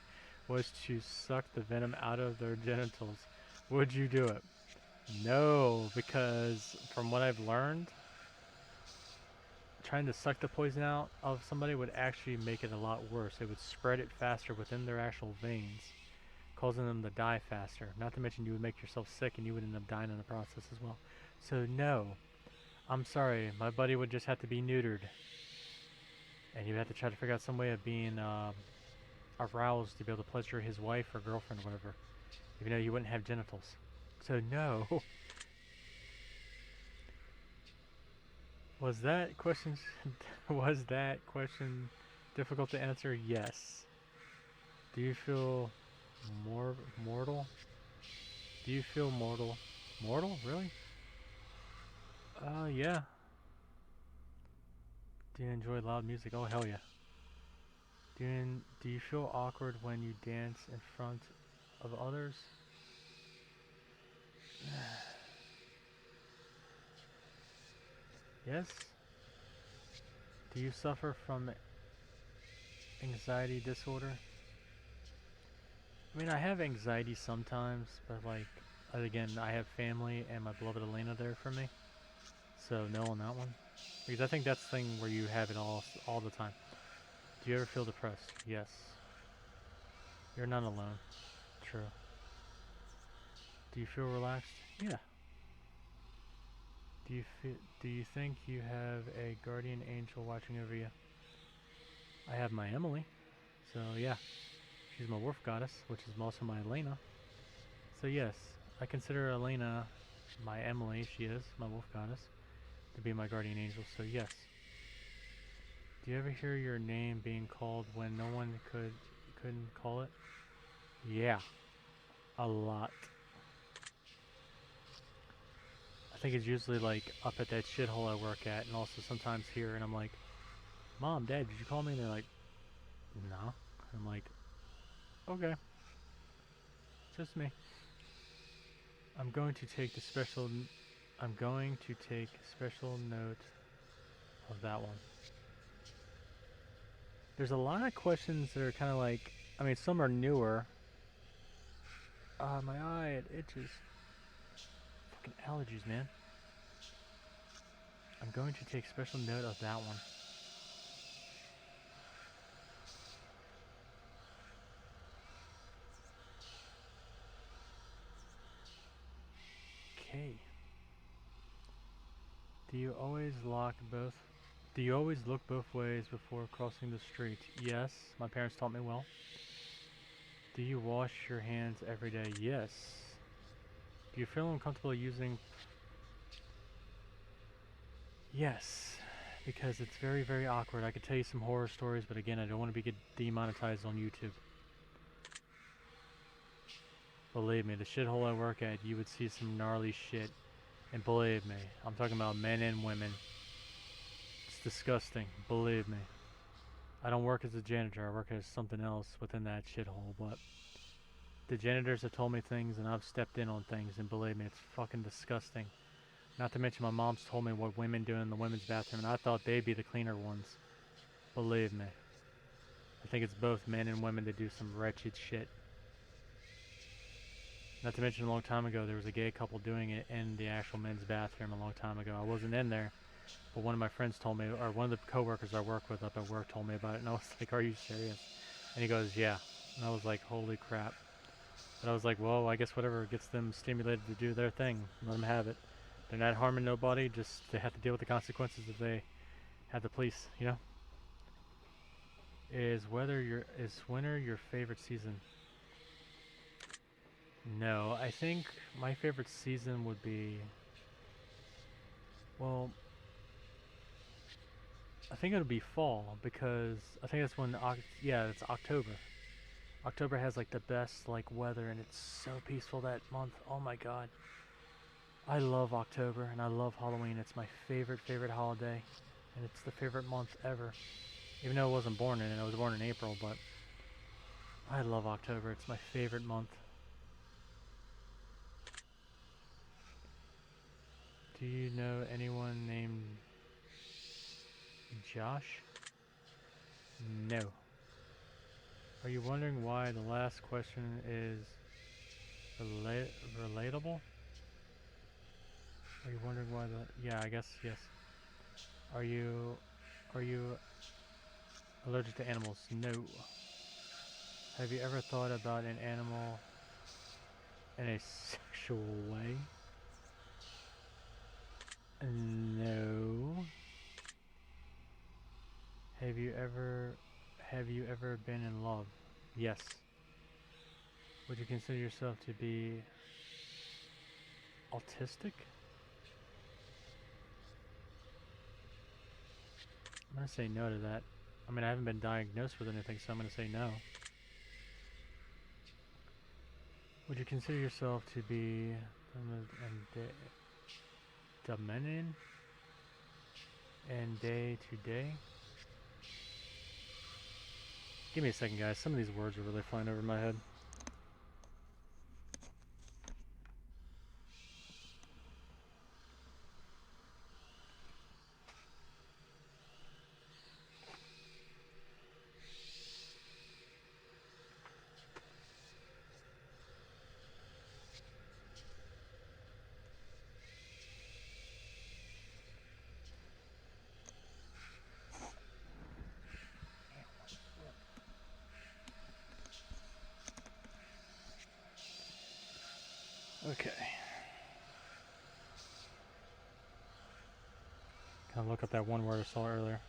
was to suck the venom out of their genitals, would you do it? No, because from what I've learned, trying to suck the poison out of somebody would actually make it a lot worse. It would spread it faster within their actual veins, causing them to die faster. Not to mention you would make yourself sick and you would end up dying in the process as well. So no, I'm sorry, my buddy would just have to be neutered. And you'd have to try to figure out some way of being aroused to be able to pleasure his wife or girlfriend or whatever. Even though you wouldn't have genitals. So no. Was that question difficult to answer? Yes. Do you feel mortal? Do you feel mortal? Mortal? Really? Yeah. Do you enjoy loud music? Oh, hell yeah. Do you feel awkward when you dance in front of others? Yes. Do you suffer from anxiety disorder? I mean, I have anxiety sometimes, but like, again, I have family and my beloved Alena there for me. So no on that one. Because I think that's the thing where you have it all the time. Do you ever feel depressed? Yes. You're not alone. True. Do you feel relaxed? Yeah. Do you think you have a guardian angel watching over you? I have my Emily. So yeah. She's my wolf goddess, which is also my Alena. So yes, I consider Alena my Emily, she is, my wolf goddess, to be my guardian angel, so yes. Do you ever hear your name being called when no one couldn't call it? Yeah, a lot. I think it's usually like up at that shithole I work at, and also sometimes here, and I'm like, Mom, Dad, did you call me? And they're like, no. I'm like, okay, just me. I'm going to take special note of that one. There's a lot of questions that are kind of like, I mean, some are newer. My eye, it itches. Fucking allergies, man. I'm going to take special note of that one. Okay. Do you always look both ways before crossing the street? Yes, my parents taught me well. Do you wash your hands every day? Yes. Do you feel uncomfortable using... Yes, because it's very, very awkward. I could tell you some horror stories, but again, I don't want to get demonetized on YouTube. Believe me, the shithole I work at, you would see some gnarly shit. And believe me, I'm talking about men and women. It's disgusting, believe me. I don't work as a janitor, I work as something else within that shithole, but the janitors have told me things and I've stepped in on things, and believe me, it's fucking disgusting. Not to mention my mom's told me what women do in the women's bathroom, and I thought they'd be the cleaner ones. Believe me. I think it's both men and women that do some wretched shit. Not to mention a long time ago there was a gay couple doing it in the actual men's bathroom a long time ago. I wasn't in there, but one of my friends told me, or one of the coworkers I work with up at work told me about it, and I was like, are you serious? And he goes, yeah. And I was like, holy crap. But I was like, well, I guess whatever gets them stimulated to do their thing, let them have it. They're not harming nobody, just they have to deal with the consequences if they have the police, you know? Is winter your favorite season? No, I think my favorite season would be, well, I think it would be fall, because I think that's when, it's October. October has like the best like weather, and it's so peaceful that month. Oh my god. I love October, and I love Halloween. It's my favorite holiday, and it's the favorite month ever. Even though I wasn't born in it, I was born in April, but I love October. It's my favorite month. Do you know anyone named Josh? No. Are you wondering why the last question is relatable? Are you wondering why yeah, I guess, yes. Are you allergic to animals? No. Have you ever thought about an animal in a sexual way? No. Have you ever been in love? Yes. Would you consider yourself to be autistic? I'm gonna say no to that. I mean, I haven't been diagnosed with anything, so I'm gonna say no. Would you consider yourself to be dominant and day to day? Give me a second, guys. Some of these words are really flying over my head. Okay. Can I look up that one word I saw earlier?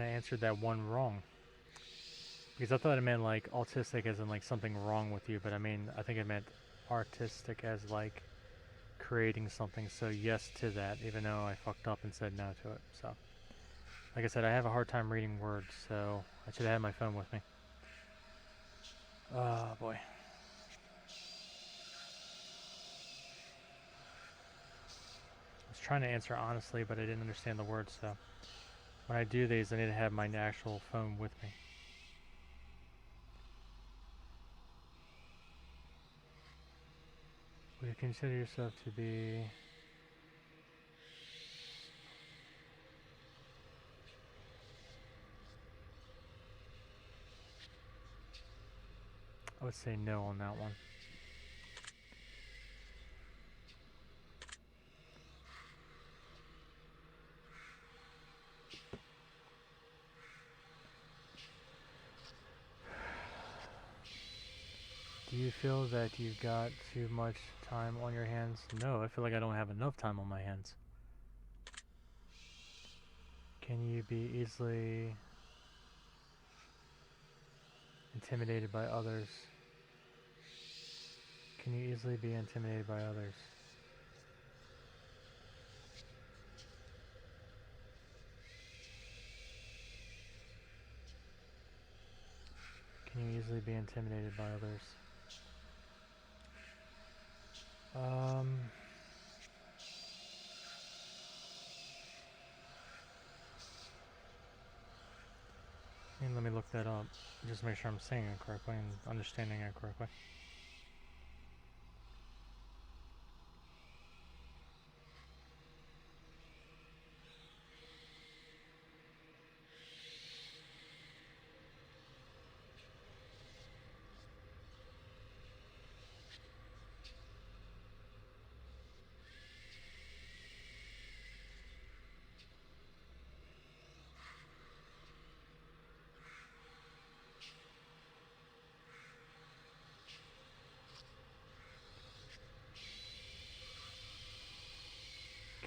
kind of answered that one wrong. Because I thought it meant like autistic as in like something wrong with you, but I mean, I think it meant artistic as like creating something. So yes to that, even though I fucked up and said no to it. So, like I said, I have a hard time reading words, so I should have had my phone with me. Oh boy. I was trying to answer honestly, but I didn't understand the words, so when I do these, I need to have my actual phone with me. Would you consider yourself to be... I would say no on that one. Do you feel that you've got too much time on your hands? No, I feel like I don't have enough time on my hands. Can you be easily intimidated by others? Can you easily be intimidated by others? Can you easily be intimidated by others? And let me look that up. Just make sure I'm saying it correctly and understanding it correctly.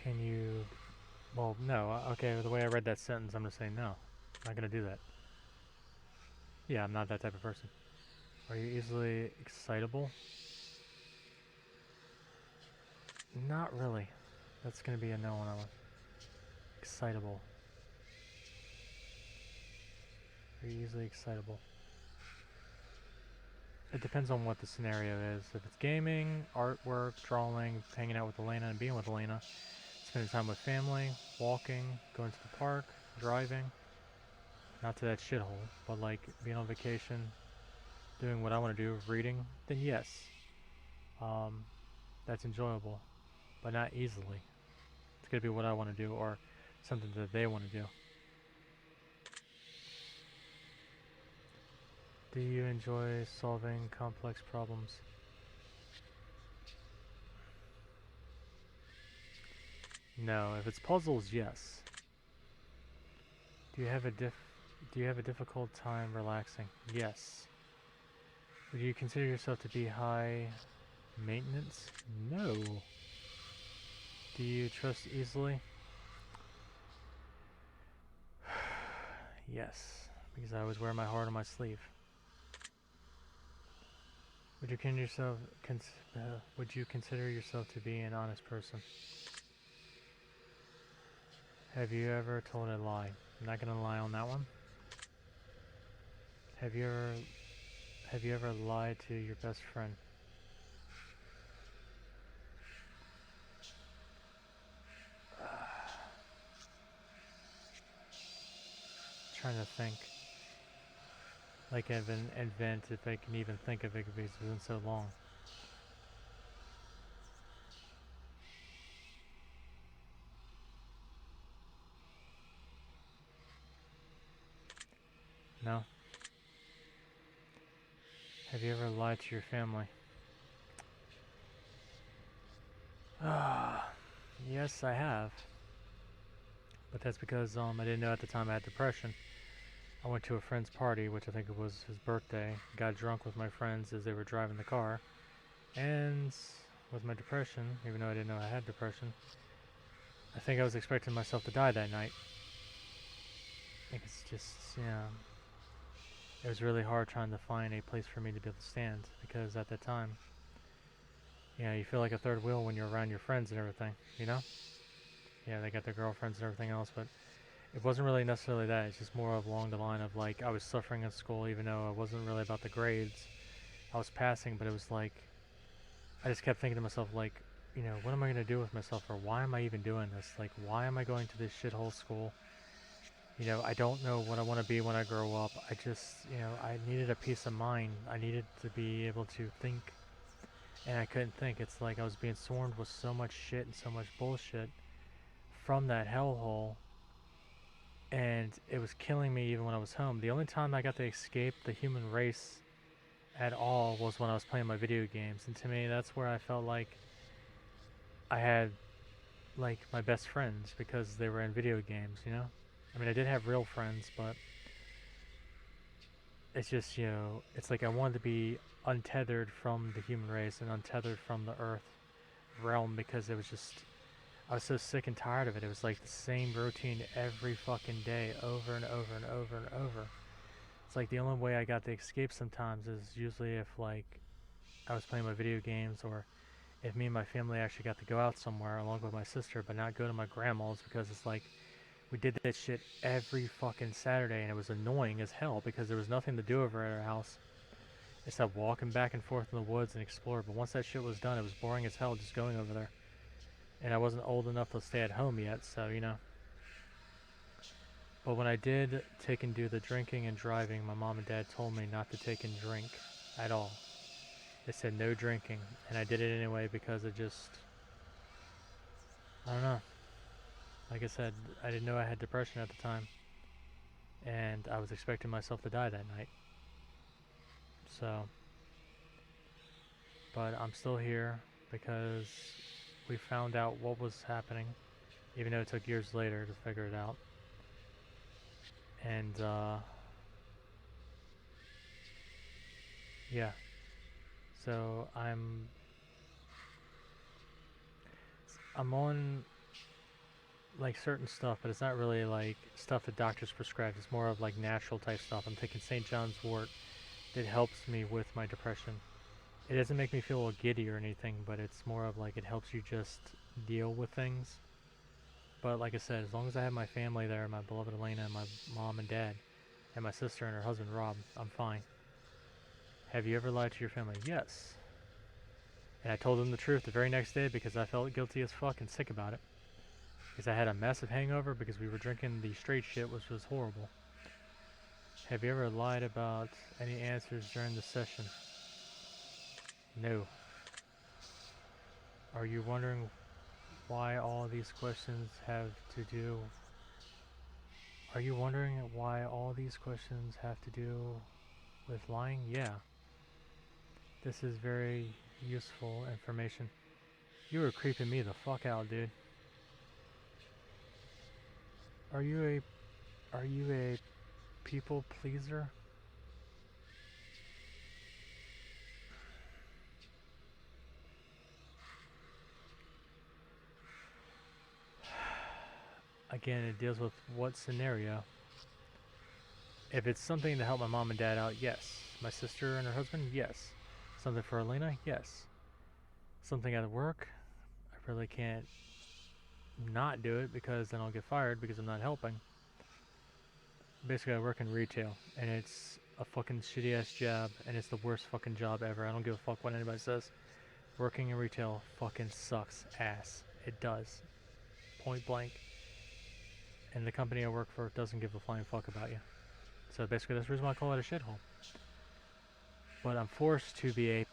Can you... Well, no. Okay, the way I read that sentence, I'm going to say no. I'm not going to do that. Yeah, I'm not that type of person. Are you easily excitable? Not really. That's going to be a no on that one. Excitable. Are you easily excitable? It depends on what the scenario is. If it's gaming, artwork, drawing, hanging out with Alena and being with Alena, spending time with family, walking, going to the park, driving, not to that shithole, but like being on vacation, doing what I want to do, reading, then yes. That's enjoyable, but not easily. It's going to be what I want to do or something that they want to do. Do you enjoy solving complex problems? No. If it's puzzles, yes. Do you have a difficult time relaxing? Yes. Would you consider yourself to be high maintenance? No. Do you trust easily? Yes, because I always wear my heart on my sleeve. Would you consider yourself to be an honest person? Have you ever told a lie? I'm not gonna lie on that one. Have you ever lied to your best friend? Trying to think. Like I've been invent if I can even think of it because it's been so long. No? Have you ever lied to your family? Yes, I have. But that's because I didn't know at the time I had depression. I went to a friend's party, which I think it was his birthday, got drunk with my friends as they were driving the car, and with my depression, even though I didn't know I had depression, I think I was expecting myself to die that night. Like, it's just, you know, it was really hard trying to find a place for me to be able to stand, because at that time, you know, you feel like a third wheel when you're around your friends and everything, you know? Yeah, they got their girlfriends and everything else, but it wasn't really necessarily that. It's just more of along the line of, like, I was suffering in school even though it wasn't really about the grades. I was passing, but it was like, I just kept thinking to myself, like, you know, what am I going to do with myself, or why am I even doing this? Like, why am I going to this shithole school? You know, I don't know what I want to be when I grow up. I just, you know, I needed a peace of mind. I needed to be able to think, and I couldn't think. It's like I was being swarmed with so much shit and so much bullshit from that hellhole, and it was killing me even when I was home. The only time I got to escape the human race at all was when I was playing my video games, and to me, that's where I felt like I had, like, my best friends, because they were in video games, you know? I mean, I did have real friends, but it's just, you know, it's like I wanted to be untethered from the human race and untethered from the earth realm, because it was just, I was so sick and tired of it. It was like the same routine every fucking day, over and over and over and over. It's like the only way I got to escape sometimes is usually if, like, I was playing my video games, or if me and my family actually got to go out somewhere along with my sister, but not go to my grandma's, because it's like we did that shit every fucking Saturday, and it was annoying as hell because there was nothing to do over at our house except walking back and forth in the woods and explore. But once that shit was done, it was boring as hell just going over there. And I wasn't old enough to stay at home yet, so, you know. But when I did take and do the drinking and driving, my mom and dad told me not to take and drink at all. They said no drinking, and I did it anyway because it just, I don't know. Like I said, I didn't know I had depression at the time, and I was expecting myself to die that night. So, but I'm still here because we found out what was happening, even though it took years later to figure it out. And, yeah. So I'm on, like, certain stuff, but it's not really like stuff that doctors prescribe. It's more of like natural type stuff. I'm taking St. John's wort that helps me with my depression. It doesn't make me feel all giddy or anything, but it's more of like it helps you just deal with things. But like I said, as long as I have my family there, my beloved Alena, and my mom and dad, and my sister and her husband Rob, I'm fine. Have you ever lied to your family? Yes. And I told them the truth the very next day because I felt guilty as fuck and sick about it. Because I had a massive hangover because we were drinking the straight shit, which was horrible. Have you ever lied about any answers during the session? No. Are you wondering why all these questions have to do... Are you wondering why all these questions have to do with lying? Yeah. This is very useful information. You were creeping me the fuck out, dude. Are you a people pleaser? Again, it deals with what scenario. If it's something to help my mom and dad out, yes. My sister and her husband, yes. Something for Alena, yes. Something at work, I really can't not do it because then I'll get fired because I'm not helping. Basically, I work in retail, and it's a fucking shitty ass job, and it's the worst fucking job ever. I don't give a fuck what anybody says. Working in retail fucking sucks ass. It does. Point blank. And the company I work for doesn't give a flying fuck about you. So basically that's the reason why I call it a shithole. But I'm forced to be a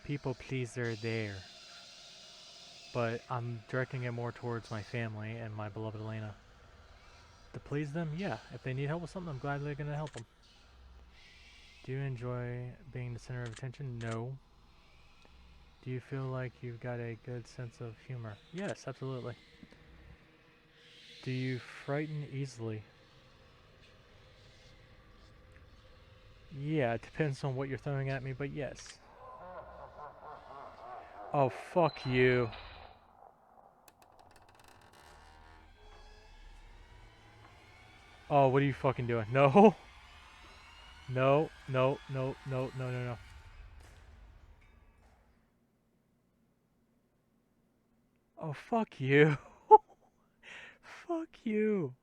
people pleaser there. But I'm directing it more towards my family and my beloved Alena. To please them, yeah. If they need help with something, I'm gladly going to help them. Do you enjoy being the center of attention? No. Do you feel like you've got a good sense of humor? Yes, absolutely. Do you frighten easily? Yeah, it depends on what you're throwing at me, but yes. Oh, fuck you. Oh, what are you fucking doing? No. No, no, no, no, no, no, no. Oh, fuck you. Fuck you.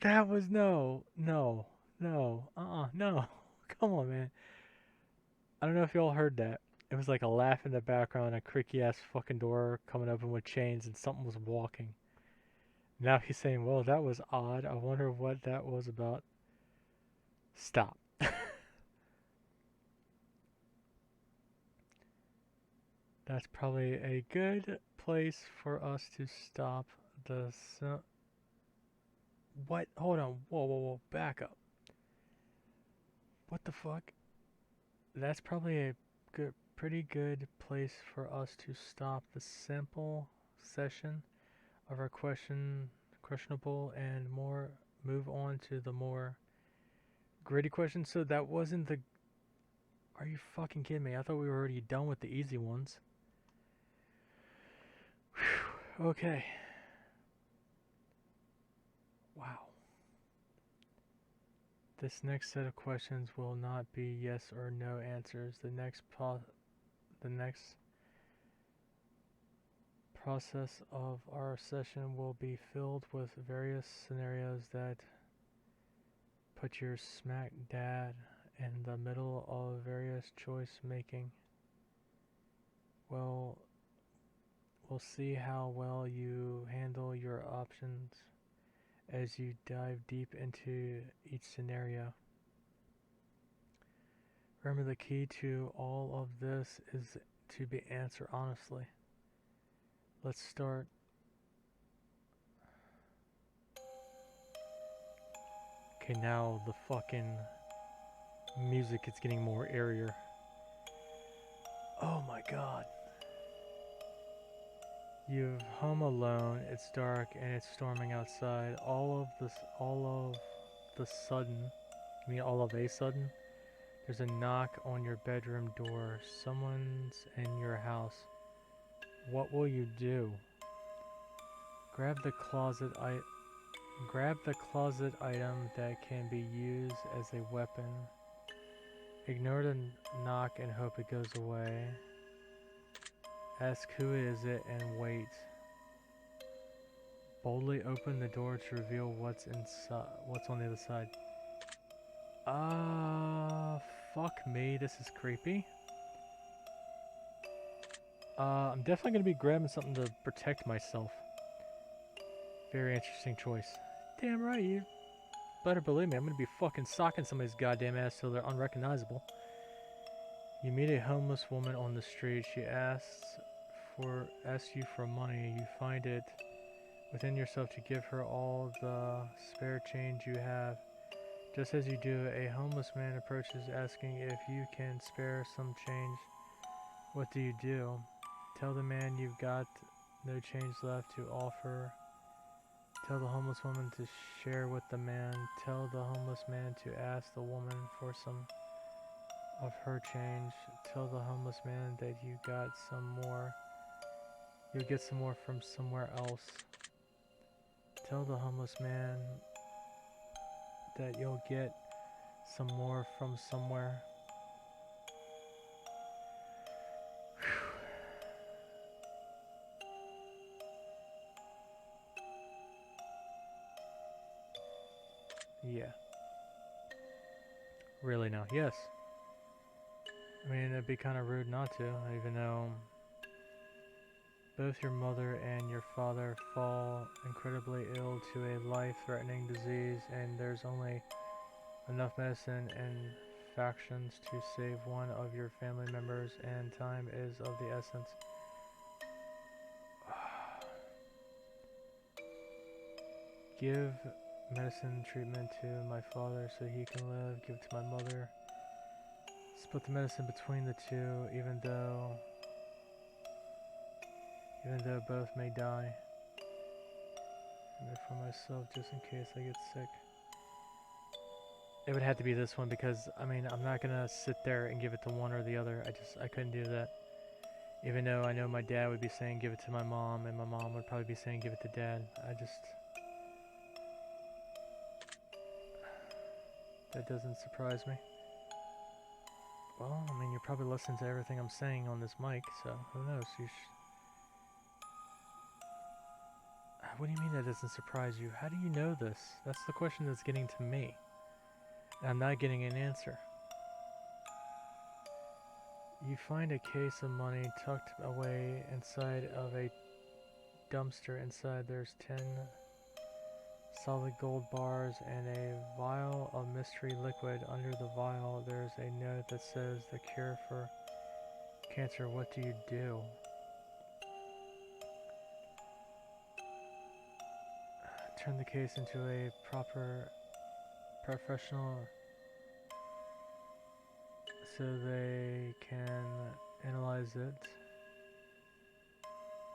That was no, no, no, no. Come on, man. I don't know if y'all heard that. It was like a laugh in the background, a creaky ass fucking door coming open with chains, and something was walking. Now he's saying, well, that was odd. I wonder what that was about. Stop. That's probably a good place for us to stop the. What? Hold on. Whoa, whoa, whoa. Back up. What the fuck? That's probably a pretty good place for us to stop the sample session of our questionable and more move on to the more gritty questions. So that wasn't the. Are you fucking kidding me? I thought we were already done with the easy ones. Whew. Okay. Wow. This next set of questions will not be yes or no answers. The next process of our session will be filled with various scenarios that put your smack dab in the middle of various choice making. Well, we'll see how well you handle your options as you dive deep into each scenario. Remember, the key to all of this is to be answered honestly. Let's start. Okay, now the fucking music is getting more airier. Oh my god. You're home alone, it's dark and it's storming outside. All of the sudden, I mean all of a sudden, there's a knock on your bedroom door. Someone's in your house. What will you do? Grab the closet item that can be used as a weapon. Ignore the knock and hope it goes away. Ask who is it and wait. Boldly open the door to reveal what's on the other side. Fuck me, this is creepy. I'm definitely gonna be grabbing something to protect myself. Very interesting choice. Damn right, you better believe me, I'm gonna be fucking socking somebody's goddamn ass till they're unrecognizable. You meet a homeless woman on the street. She asks you for money. You find it within yourself to give her all the spare change you have. Just as you do, a homeless man approaches asking if you can spare some change. What do you do? Tell the man you've got no change left to offer. Tell the homeless woman to share with the man. Tell the homeless man to ask the woman for some of her change. Tell the homeless man that you got some more. You'll get some more from somewhere else. Tell the homeless man that you'll get some more from somewhere. Yeah. Really now. Yes. I mean, it'd be kind of rude not to, even though both your mother and your father fall incredibly ill to a life-threatening disease, and there's only enough medicine and factions to save one of your family members, and time is of the essence. Give medicine treatment to my father so he can live. Give it to my mother. Split the medicine between the two, even though both may die. And for myself, just in case I get sick. It would have to be this one because, I mean, I'm not gonna sit there and give it to one or the other. I couldn't do that. Even though I know my dad would be saying give it to my mom, and my mom would probably be saying give it to dad. That doesn't surprise me. Well, I mean, you're probably listening to everything I'm saying on this mic, so who knows? What do you mean that doesn't surprise you? How do you know this? That's the question that's getting to me. And I'm not getting an answer. You find a case of money tucked away inside of a dumpster. Inside there's 10 solid gold bars and a vial of mystery liquid. Under the vial there's a note that says the cure for cancer. What do you do? Turn the case into a proper professional so they can analyze it.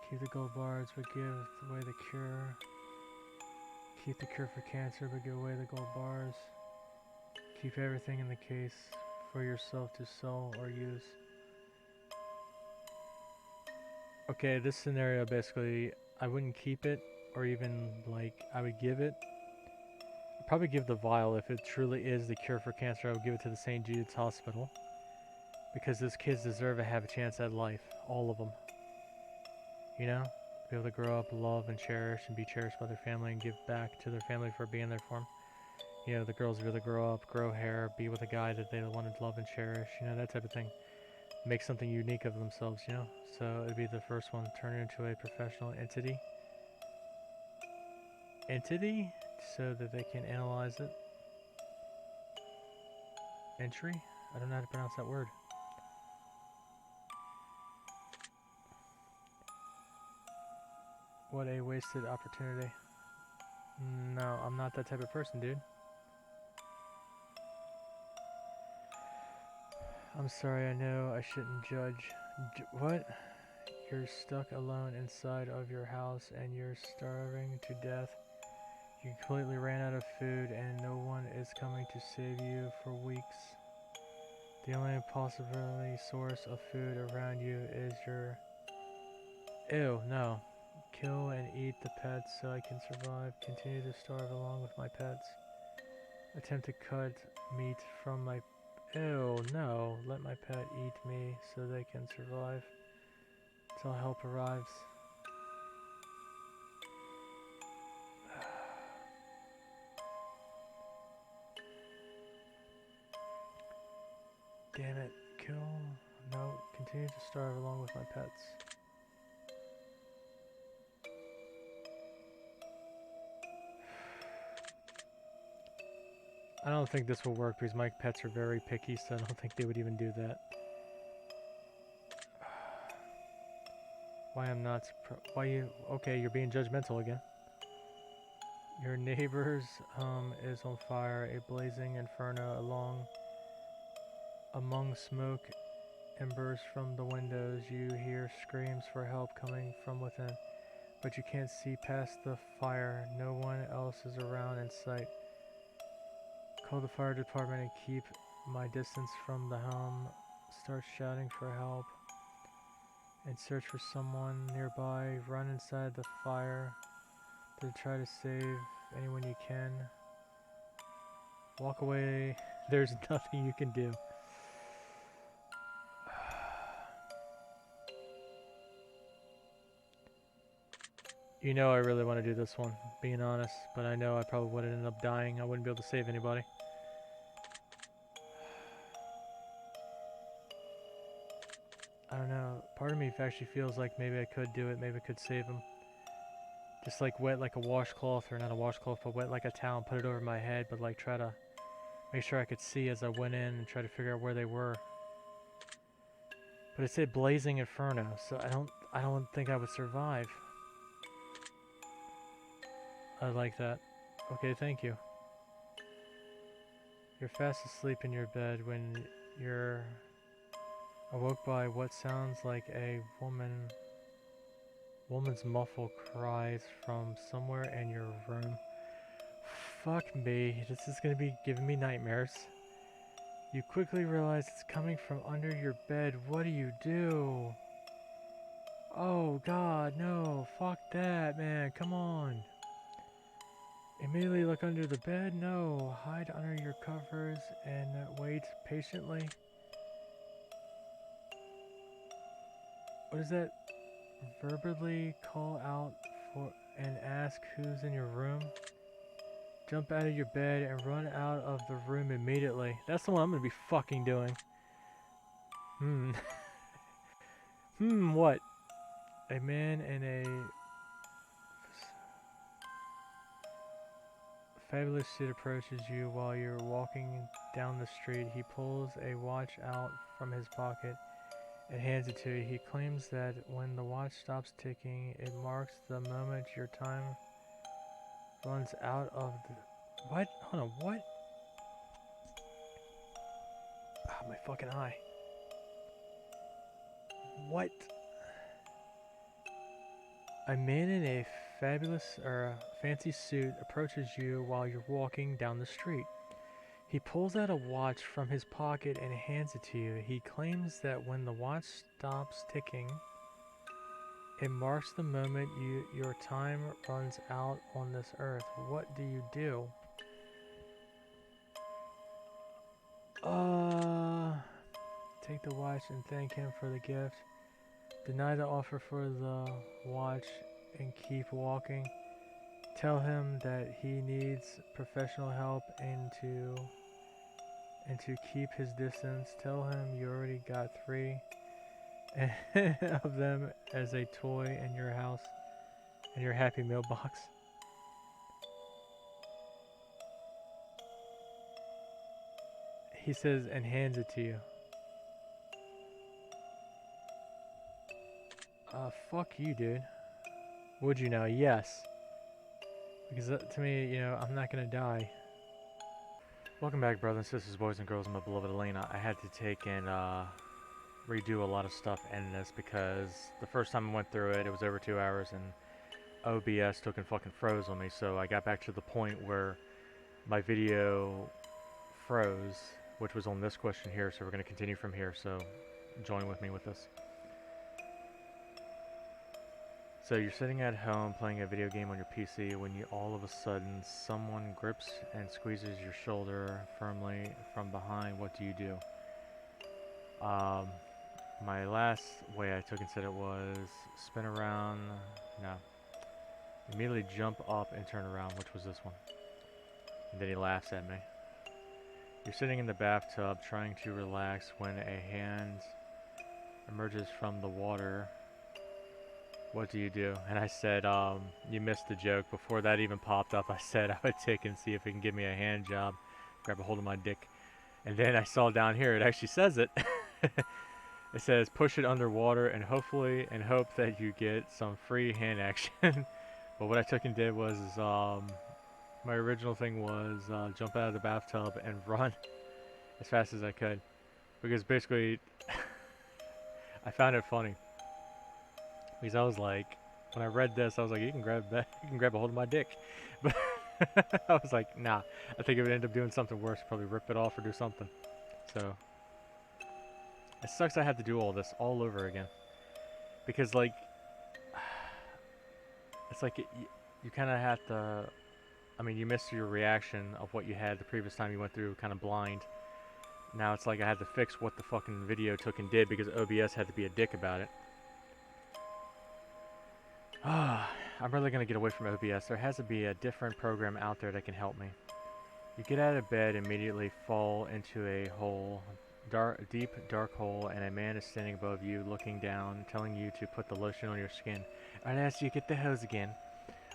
Keep the gold bars but give away the cure. Keep the cure for cancer but give away the gold bars. Keep everything in the case for yourself to sell or use. Okay, this scenario basically, I wouldn't keep it or even like, I would give it. I'd probably give the vial if it truly is the cure for cancer. I would give it to the St. Jude's Hospital. Because those kids deserve to have a chance at life. All of them. You know? Be able to grow up, love, and cherish, and be cherished by their family, and give back to their family for being there for them. You know, the girls be able to grow up, grow hair, be with a guy that they want to love and cherish. You know, that type of thing. Make something unique of themselves, you know? So it'd be the first one. Turn it into a professional entity. So that they can analyze it. Entry? I don't know how to pronounce that word. What a wasted opportunity. No, I'm not that type of person, dude. I'm sorry, I know I shouldn't judge. What? You're stuck alone inside of your house and you're starving to death. You completely ran out of food and no one is coming to save you for weeks. The only possibility source of food around you is your... Ew, no. Kill and eat the pets so I can survive. Continue to starve along with my pets. Attempt to cut meat from my... Ew, no. Let my pet eat me so they can survive till help arrives. Damn it. Kill... No. Continue to starve along with my pets. I don't think this will work because my pets are very picky, so I don't think they would even do that. Why I'm not why you... Okay, you're being judgmental again. Your neighbor's home is on fire, a blazing inferno among smoke embers from the windows. You hear screams for help coming from within, but you can't see past the fire. No one else is around in sight. Call the fire department and keep my distance from the home. Start shouting for help and search for someone nearby. Run inside the fire to try to save anyone you can. Walk away. There's nothing you can do. You know I really want to do this one, being honest, but I know I probably would end up dying. I wouldn't be able to save anybody. I don't know. Part of me actually feels like maybe I could do it. Maybe I could save him. Just like wet like a washcloth, or not a washcloth, but wet like a towel and put it over my head, but like try to make sure I could see as I went in and try to figure out where they were. But it said blazing inferno, so I don't think I would survive. I like that. Okay, thank you. You're fast asleep in your bed when you're awoke by what sounds like a woman's muffled cries from somewhere in your room. Fuck me, this is gonna be giving me nightmares. You quickly realize it's coming from under your bed. What do you do? Oh god, no, fuck that, man, come on. Immediately look under the bed. No, hide under your covers and wait patiently. What is that? Verbally call out for and ask who's in your room. Jump out of your bed and run out of the room immediately. That's the one I'm gonna be fucking doing. What? A man in a fabulous suit approaches you while you're walking down the street. He pulls a watch out from his pocket and hands it to you. He claims that when the watch stops ticking, it marks the moment your time runs out of the... What? Hold on, what? Ah, my fucking eye. What? A man in a fabulous or fancy suit approaches you while you're walking down the street. He pulls out a watch from his pocket and hands it to you. He claims that when the watch stops ticking, it marks the moment your time runs out on this earth. What do you do? Take the watch and thank him for the gift. Deny the offer for the watch and keep walking. Tell him that he needs professional help and to keep his distance. Tell him you already got 3 of them as a toy in your house, in your Happy Meal box. He says and hands it to you. Fuck you, dude. Would you now? Yes. Because to me, you know, I'm not gonna die. Welcome back, brothers and sisters, boys and girls, my beloved Alena. I had to take and redo a lot of stuff in this because the first time I went through it, it was over 2 hours and OBS took and fucking froze on me. So I got back to the point where my video froze, which was on this question here. So we're gonna continue from here. So join with me with this. So you're sitting at home playing a video game on your PC when you all of a sudden someone grips and squeezes your shoulder firmly from behind. What do you do? My last way I took and said it was spin around, no. Immediately jump up and turn around, which was this one. And then he laughs at me. You're sitting in the bathtub trying to relax when a hand emerges from the water. What do you do? And I said, you missed the joke. Before that even popped up, I said I would take and see if it can give me a hand job, grab a hold of my dick. And then I saw down here, it actually says it. It says, push it underwater and hopefully, and hope that you get some free hand action. But what I took and did was, my original thing was jump out of the bathtub and run as fast as I could. Because basically, I found it funny. Because I was like, when I read this, I was like, you can grab a hold of my dick. But I was like, nah, I think it would end up doing something worse, probably rip it off or do something. So, it sucks I had to do all this all over again. Because like, it's like, you kind of have to, I mean, you missed your reaction of what you had the previous time you went through kind of blind. Now it's like I had to fix what the fucking video took and did because OBS had to be a dick about it. I'm really going to get away from OBS. There has to be a different program out there that can help me. You get out of bed, immediately fall into a hole, deep, dark hole, and a man is standing above you, looking down, telling you to put the lotion on your skin. I'd ask you to get the hose again.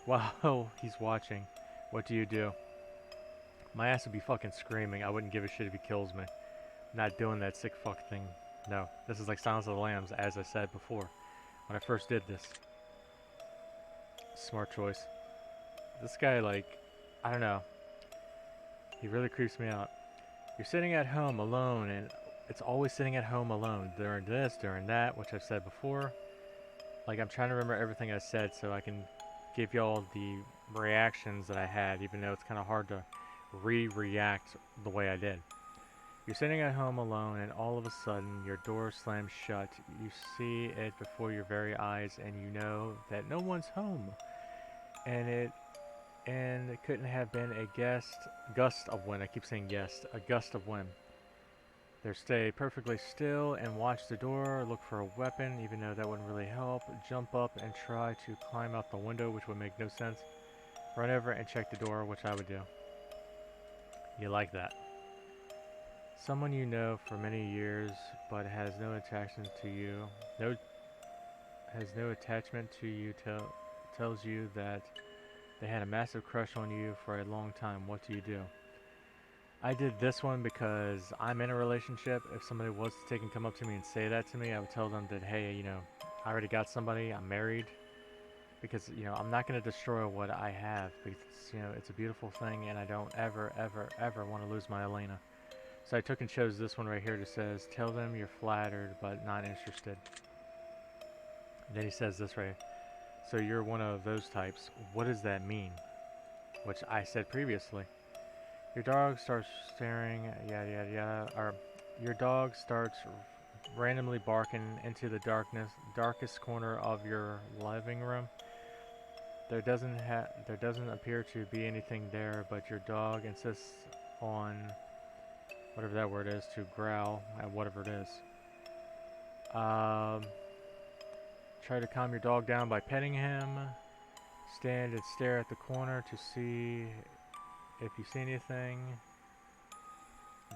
While he's watching, what do you do? My ass would be fucking screaming. I wouldn't give a shit if he kills me. Not doing that sick fuck thing. No. This is like Silence of the Lambs, as I said before, when I first did this. Smart choice. This guy, like, I don't know. He really creeps me out. You're sitting at home alone, and it's always sitting at home alone. During this, during that, which I've said before. Like, I'm trying to remember everything I said so I can give y'all the reactions that I had, even though it's kind of hard to react the way I did. You're sitting at home alone, and all of a sudden, your door slams shut. You see it before your very eyes, and you know that no one's home. And and it couldn't have been a gust of wind. I keep saying guest, a gust of wind. There, stay perfectly still and watch the door. Look for a weapon, even though that wouldn't really help. Jump up and try to climb out the window, which would make no sense. Run over and check the door, which I would do. You like that. Someone you know for many years, but has no attachment to you. Has no attachment to you. Tells you that they had a massive crush on you for a long time. What do you do? I did this one because I'm in a relationship. If somebody was to come up to me and say that to me, I would tell them that, hey, you know, I already got somebody, I'm married. Because, you know, I'm not going to destroy what I have. Because, you know, it's a beautiful thing and I don't ever, ever, ever want to lose my Alena. So I took and chose this one right here that says, tell them you're flattered but not interested. And then he says this right here. So you're one of those types. What does that mean? Which I said previously. Your dog starts staring, yada yada yada, or your dog starts randomly barking into the darkest corner of your living room. There doesn't appear to be anything there, but your dog insists on whatever that word is to growl at whatever it is. Try to calm your dog down by petting him. Stand and stare at the corner to see if you see anything.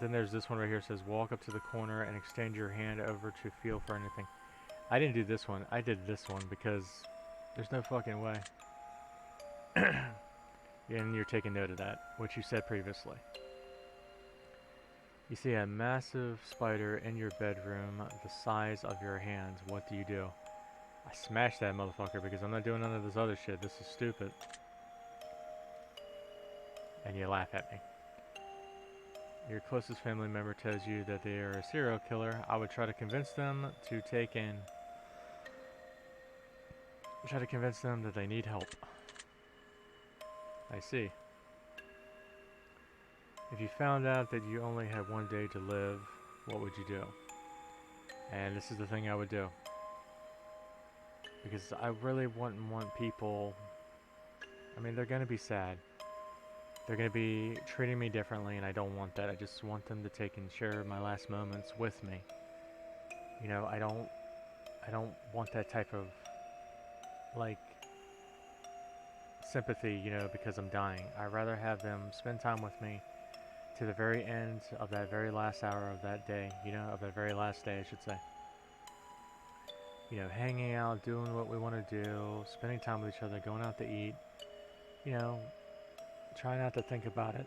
Then there's this one right here that says walk up to the corner and extend your hand over to feel for anything. I didn't do this one. I did this one because there's no fucking way. And you're taking note of that, which you said previously. You see a massive spider in your bedroom the size of your hands. What do you do? I smashed that motherfucker because I'm not doing none of this other shit. This is stupid. And you laugh at me. Your closest family member tells you that they are a serial killer. I would try to convince them to try to convince them that they need help. I see. If you found out that you only had one day to live, what would you do? And this is the thing I would do. Because I really wouldn't want people... I mean, they're going to be sad. They're going to be treating me differently, and I don't want that. I just want them to take and share my last moments with me. You know, I don't want that type of, like, sympathy, you know, because I'm dying. I'd rather have them spend time with me to the very end of that very last hour of that day, you know, of that very last day, I should say. You know, hanging out, doing what we want to do, spending time with each other, going out to eat, you know, try not to think about it.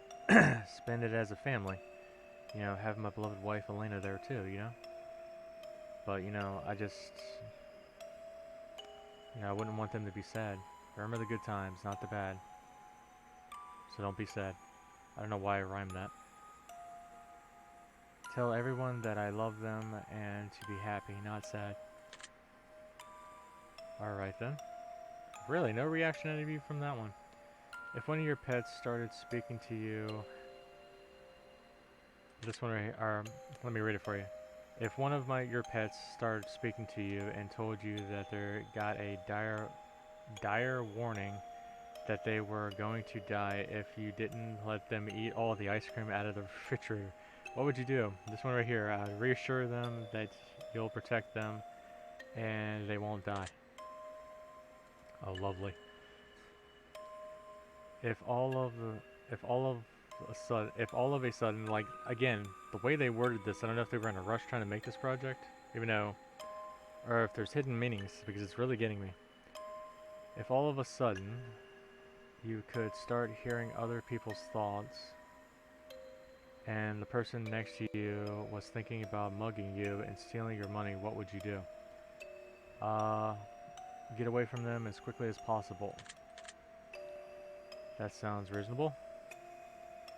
Spend it as a family. You know, have my beloved wife Alena there too, you know. But, you know, I just... You know, I wouldn't want them to be sad. Remember the good times, not the bad. So don't be sad. I don't know why I rhymed that. Tell everyone that I love them and to be happy, not sad. Alright then. Really, no reaction out of you from that one. If one of your pets started speaking to you... This one right here, or let me read it for you. If one of your pets started speaking to you and told you that they got a dire warning that they were going to die if you didn't let them eat all the ice cream out of the refrigerator, what would you do? This one right here, I'd reassure them that you'll protect them and they won't die. Oh, lovely. If all of a sudden, like, again, the way they worded this, I don't know if they were in a rush trying to make this project, even though, or if there's hidden meanings, because it's really getting me. If all of a sudden, you could start hearing other people's thoughts, and the person next to you was thinking about mugging you and stealing your money, what would you do? Get away from them as quickly as possible. That sounds reasonable.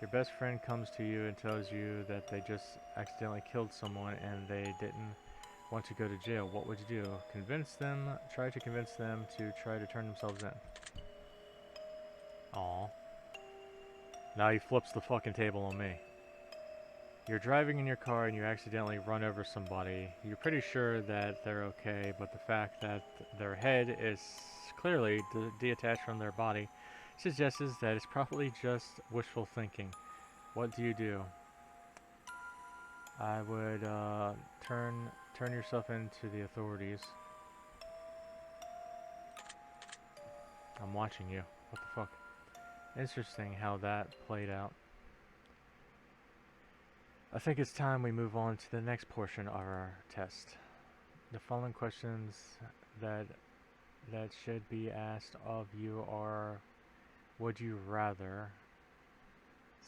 Your best friend comes to you and tells you that they just accidentally killed someone and they didn't want to go to jail. What would you do? Try to convince them to try to turn themselves in. Aw. Now he flips the fucking table on me. You're driving in your car and you accidentally run over somebody. You're pretty sure that they're okay, but the fact that their head is clearly detached from their body suggests that it's probably just wishful thinking. What do you do? I would turn yourself into the authorities. I'm watching you. What the fuck? Interesting how that played out. I think it's time we move on to the next portion of our test. The following questions that should be asked of you are would you rather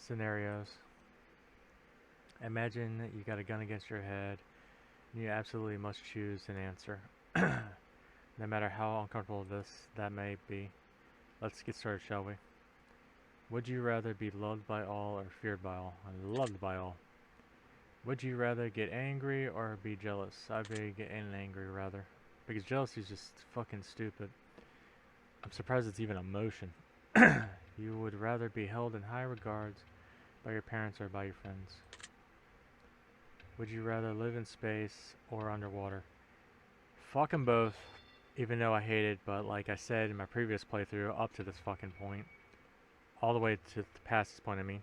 scenarios. Imagine that you got a gun against your head and you absolutely must choose an answer. No matter how uncomfortable that may be. Let's get started, shall we? Would you rather be loved by all or feared by all? Loved by all. Would you rather get angry or be jealous? I'd be getting angry rather. Because jealousy is just fucking stupid. I'm surprised it's even emotion. You would rather be held in high regards by your parents or by your friends. Would you rather live in space or underwater? Fuck 'em both. Even though I hate it, but like I said in my previous playthrough, up to this fucking point, all the way to past this point, I mean,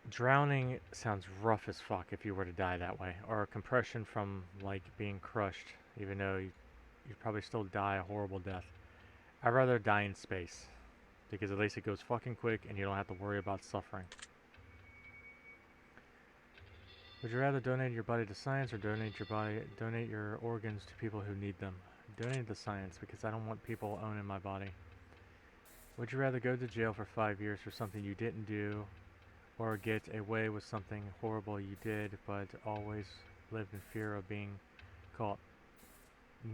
drowning sounds rough as fuck if you were to die that way, or compression from like being crushed, even though you'd probably still die a horrible death. I'd rather die in space, because at least it goes fucking quick and you don't have to worry about suffering. Would you rather donate your body to science or donate your organs to people who need them? Donate to science because I don't want people owning my body. Would you rather go to jail for 5 years for something you didn't do or get away with something horrible you did but always lived in fear of being caught?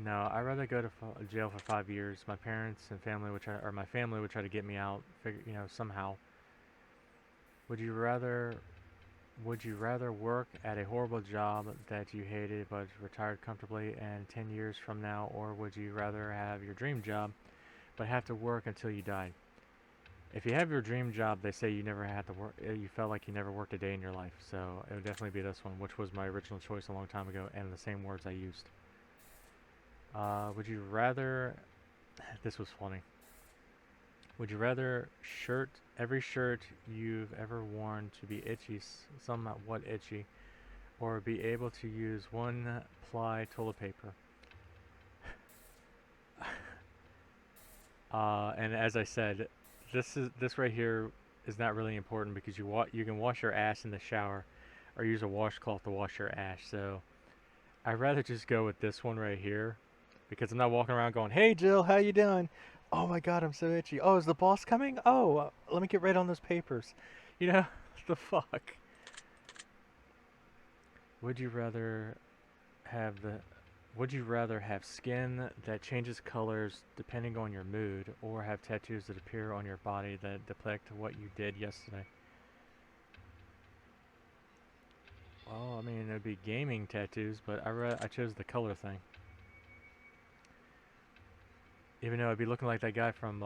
No, I'd rather go to jail for 5 years. My parents and family would try, or my family would try to get me out, somehow. Would you rather work at a horrible job that you hated but retired comfortably and 10 years from now, or would you rather have your dream job but have to work until you died? If you have your dream job, they say you never had to work, you felt like you never worked a day in your life, so it would definitely be this one, which was my original choice a long time ago, and the same words I used. Would you rather, this was funny, would you rather every shirt you've ever worn to be itchy, somewhat itchy, or be able to use one-ply toilet paper? And as I said, this right here is not really important because you can wash your ass in the shower, or use a washcloth to wash your ass. So I'd rather just go with this one right here, because I'm not walking around going, "Hey Jill, how you doing? Oh my God, I'm so itchy. Oh, is the boss coming? Oh, let me get right on those papers." You know, the fuck. Would you rather have skin that changes colors depending on your mood, or have tattoos that appear on your body that depict what you did yesterday? Well, I mean, it would be gaming tattoos, but I chose the color thing. Even though I'd be looking like that guy from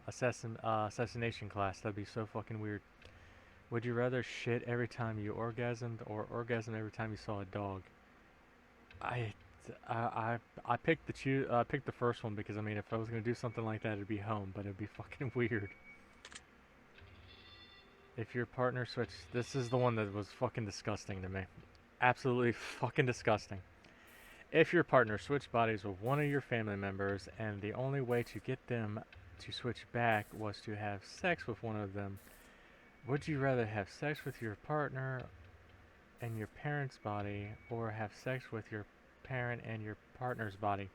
Assassination Class. That'd be so fucking weird. Would you rather shit every time you orgasmed, or orgasm every time you saw a dog? I picked the first one because I mean, if I was gonna do something like that, it'd be home, but it'd be fucking weird. If your partner switched, this is the one that was fucking disgusting to me. Absolutely fucking disgusting. If your partner switched bodies with one of your family members and the only way to get them to switch back was to have sex with one of them, would you rather have sex with your partner and your parent's body, or have sex with your parent and your partner's body?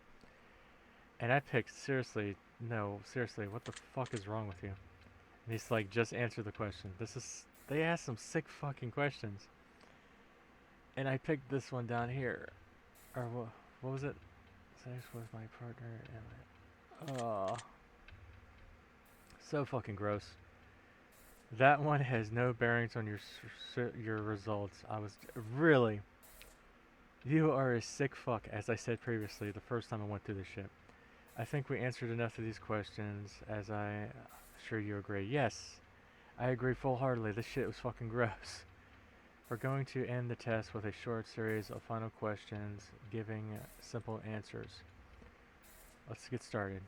And I picked, seriously, what the fuck is wrong with you? And he's like, just answer the question. They asked some sick fucking questions. And I picked this one down here. Or what was it? Sex with my partner and my... so fucking gross. That one has no bearings on your results. I was really... You are a sick fuck, as I said previously the first time I went through this shit. I think we answered enough of these questions, as I'm sure you agree. Yes, I agree full-heartedly. This shit was fucking gross. We're going to end the test with a short series of final questions, giving simple answers. Let's get started.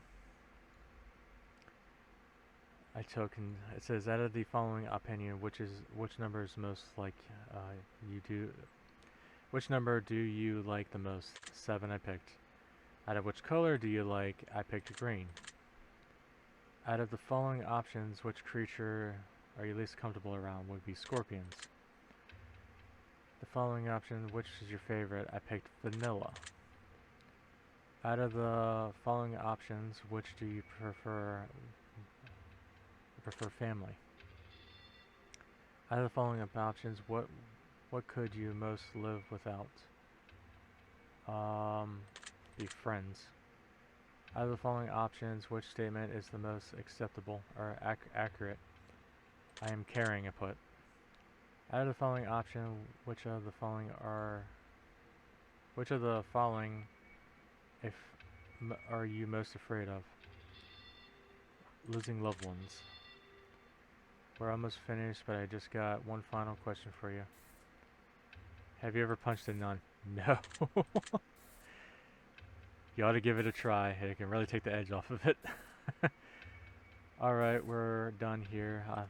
I took, and it says out of the following opinion, which number is most like you do? Which number do you like the most? 7 I picked. Out of which color do you like? I picked green. Out of the following options, which creature are you least comfortable around? Would be scorpions. The following option, which is your favorite? I picked vanilla. Out of the following options, which do you prefer? I prefer family. Out of the following options, what could you most live without? Be friends. Out of the following options, which statement is the most acceptable or accurate? I am caring, I put. Out of the following option, which of the following if are you most afraid of? Losing loved ones. We're almost finished, but I just got one final question for you. Have you ever punched a nun? No. You ought to give it a try. It can really take the edge off of it. Alright, we're done here. I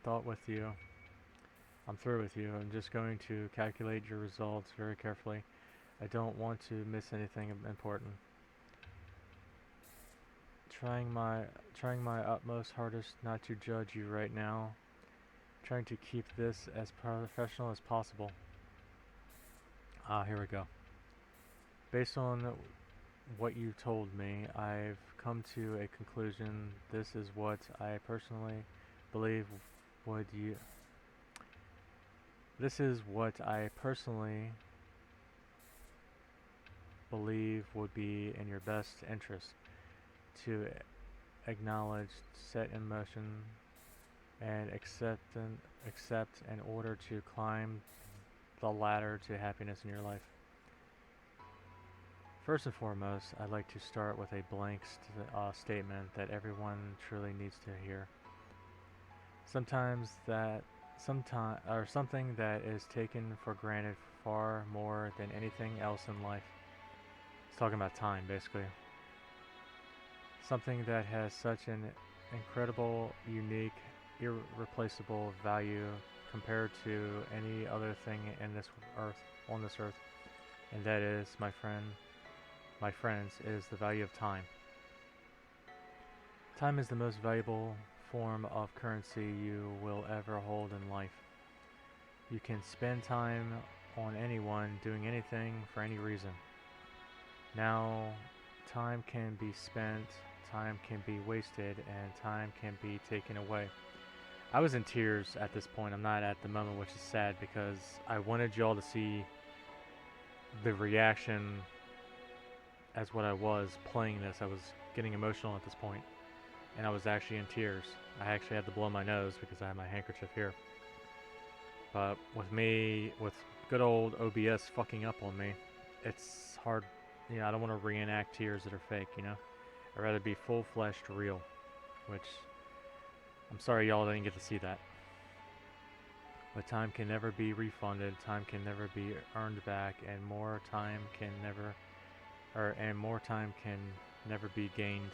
thought with you. I'm through with you. I'm just going to calculate your results very carefully. I don't want to miss anything important. Trying my utmost hardest not to judge you right now. Trying to keep this as professional as possible. Here we go. Based on what you told me, I've come to a conclusion. This is what I personally believe would be in your best interest to acknowledge, set in motion, and accept in order to climb the ladder to happiness in your life. First and foremost, I'd like to start with a blank statement that everyone truly needs to hear. Something that is taken for granted far more than anything else in life. It's talking about time, basically. Something that has such an incredible, unique, irreplaceable value compared to any other thing on this earth, and that is, my friends, is the value of time. Time is the most valuable form of currency you will ever hold in life. You can spend time on anyone doing anything for any reason. Now, time can be spent, time can be wasted, and time can be taken away. I was in tears at this point. I'm not at the moment, which is sad because I wanted y'all to see the reaction as what I was playing this. I was getting emotional at this point, and I was actually in tears. I actually had to blow my nose because I had my handkerchief here. But with good old OBS fucking up on me, it's hard. I don't want to reenact tears that are fake, I'd rather be full-fleshed real, which I'm sorry y'all didn't get to see that. But time can never be refunded, time can never be earned back, and more time can never be gained.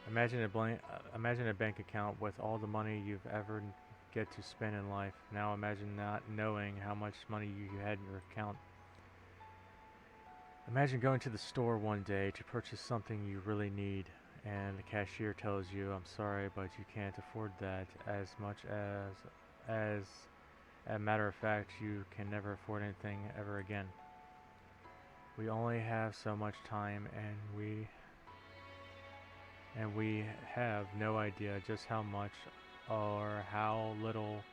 Imagine a bank account with all the money you've ever get to spend in life. Now imagine not knowing how much money you had in your account. Imagine going to the store one day to purchase something you really need, and the cashier tells you, "I'm sorry, but you can't afford that. As a matter of fact, you can never afford anything ever again." We only have so much time, and we have no idea just how much or how little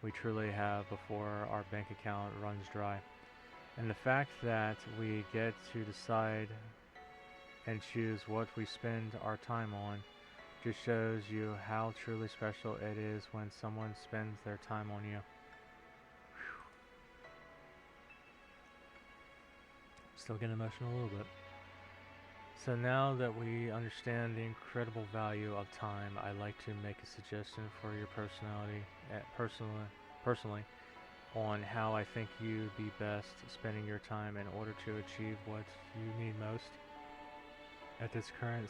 we truly have before our bank account runs dry. And the fact that we get to decide and choose what we spend our time on just shows you how truly special it is when someone spends their time on you. Still getting emotional a little bit. So now that we understand the incredible value of time, I'd like to make a suggestion for your personally on how I think you'd be best spending your time in order to achieve what you need most at this current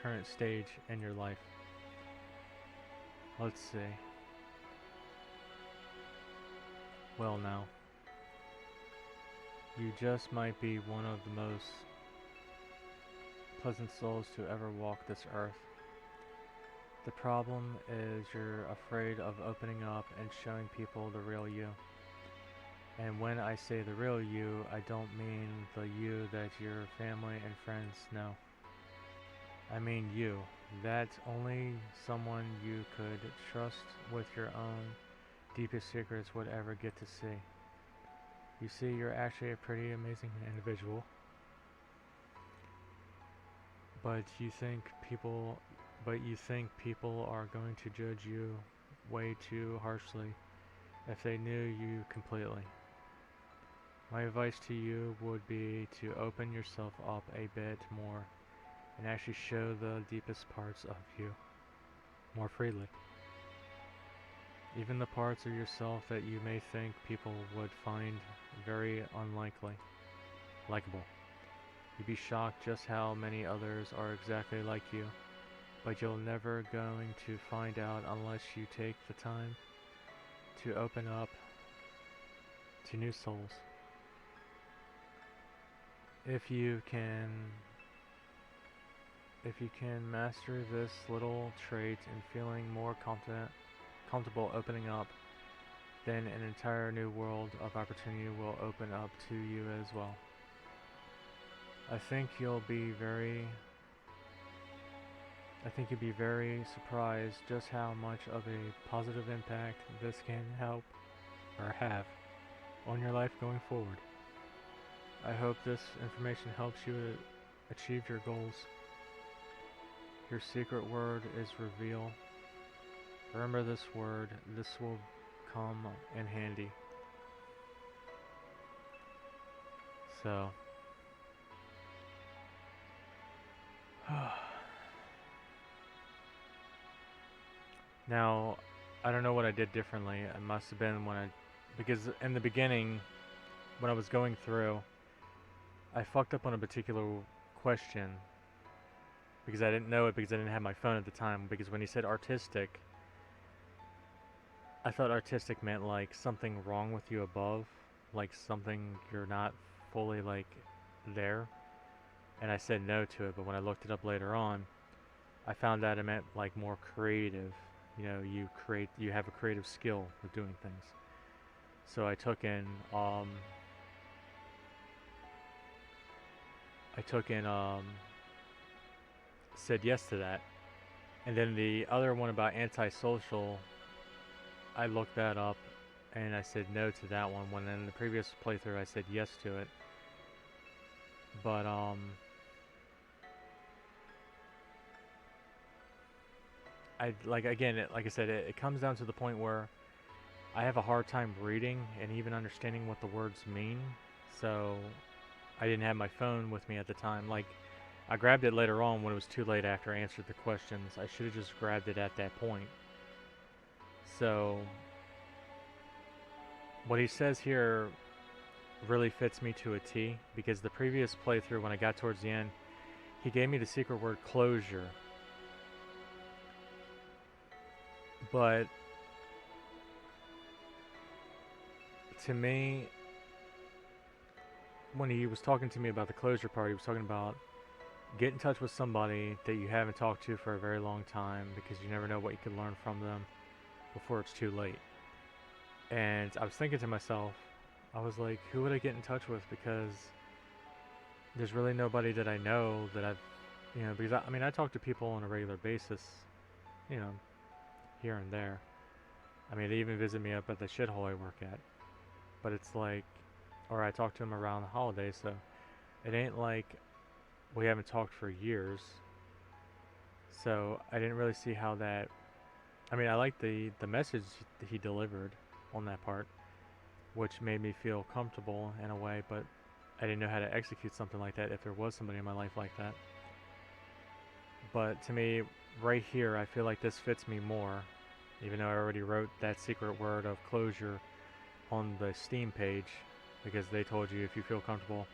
current stage in your life. Let's see. Well now, you just might be one of the most pleasant souls to ever walk this earth. The problem is you're afraid of opening up and showing people the real you. And when I say the real you, I don't mean the you that your family and friends know. I mean you, that only someone you could trust with your own deepest secrets would ever get to see. You see, you're actually a pretty amazing individual. But you think people are going to judge you way too harshly if they knew you completely. My advice to you would be to open yourself up a bit more and actually show the deepest parts of you more freely. Even the parts of yourself that you may think people would find very likable. You'd be shocked just how many others are exactly like you, but you're never going to find out unless you take the time to open up to new souls. If you can master this little trait and feeling more comfortable opening up, then an entire new world of opportunity will open up to you as well. I think you'll be very surprised just how much of a positive impact this can help or have on your life going forward. I hope this information helps you achieve your goals. Your secret word is reveal. Remember this word, this will come in handy. So, now, I don't know what I did differently. It must have been because in the beginning, when I was going through, I fucked up on a particular question because I didn't know it because I didn't have my phone at the time. Because when he said artistic, I thought artistic meant like something wrong with you above, like something you're not fully like there. And I said no to it, but when I looked it up later on, I found that it meant like more creative. You know, you have a creative skill with doing things. So I took in said yes to that. And then the other one about antisocial, I looked that up and I said no to that one. When in the previous playthrough I said yes to it. But like I said, it comes down to the point where I have a hard time reading and even understanding what the words mean. So I didn't have my phone with me at the time. Like, I grabbed it later on when it was too late after I answered the questions. I should have just grabbed it at that point. So what he says here really fits me to a T, because the previous playthrough, when I got towards the end, he gave me the secret word closure. But to me, when he was talking to me about the closure part, he was talking about get in touch with somebody that you haven't talked to for a very long time, because you never know what you could learn from them before it's too late. And I was thinking to myself, I was like, who would I get in touch with? Because there's really nobody that I know that I've, because I talk to people on a regular basis, here and there. I mean, they even visit me up at the shithole I work at. But it's like, or I talk to them around the holidays, so it ain't like we haven't talked for years. So I didn't really see how that, I like the message he delivered on that part, which made me feel comfortable in a way, but I didn't know how to execute something like that if there was somebody in my life like that. But to me, right here, I feel like this fits me more, even though I already wrote that secret word of closure on the Steam page, because they told you if you feel comfortable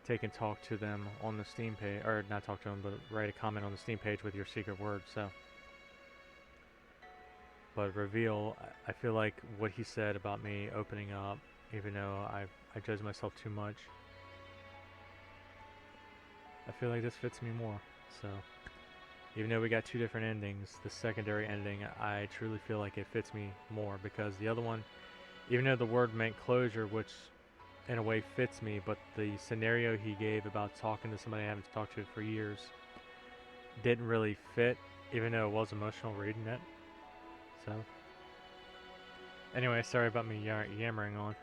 take and talk to them on the Steam page, or not talk to them, but write a comment on the Steam page with your secret word. So, but reveal, I feel like what he said about me opening up, even though I judge myself too much, I feel like this fits me more. So, even though we got two different endings, the secondary ending, I truly feel like it fits me more, because the other one, even though the word meant closure, which in a way fits me, but the scenario he gave about talking to somebody I haven't talked to for years didn't really fit, even though it was emotional reading it. So, anyway, sorry about me yammering on.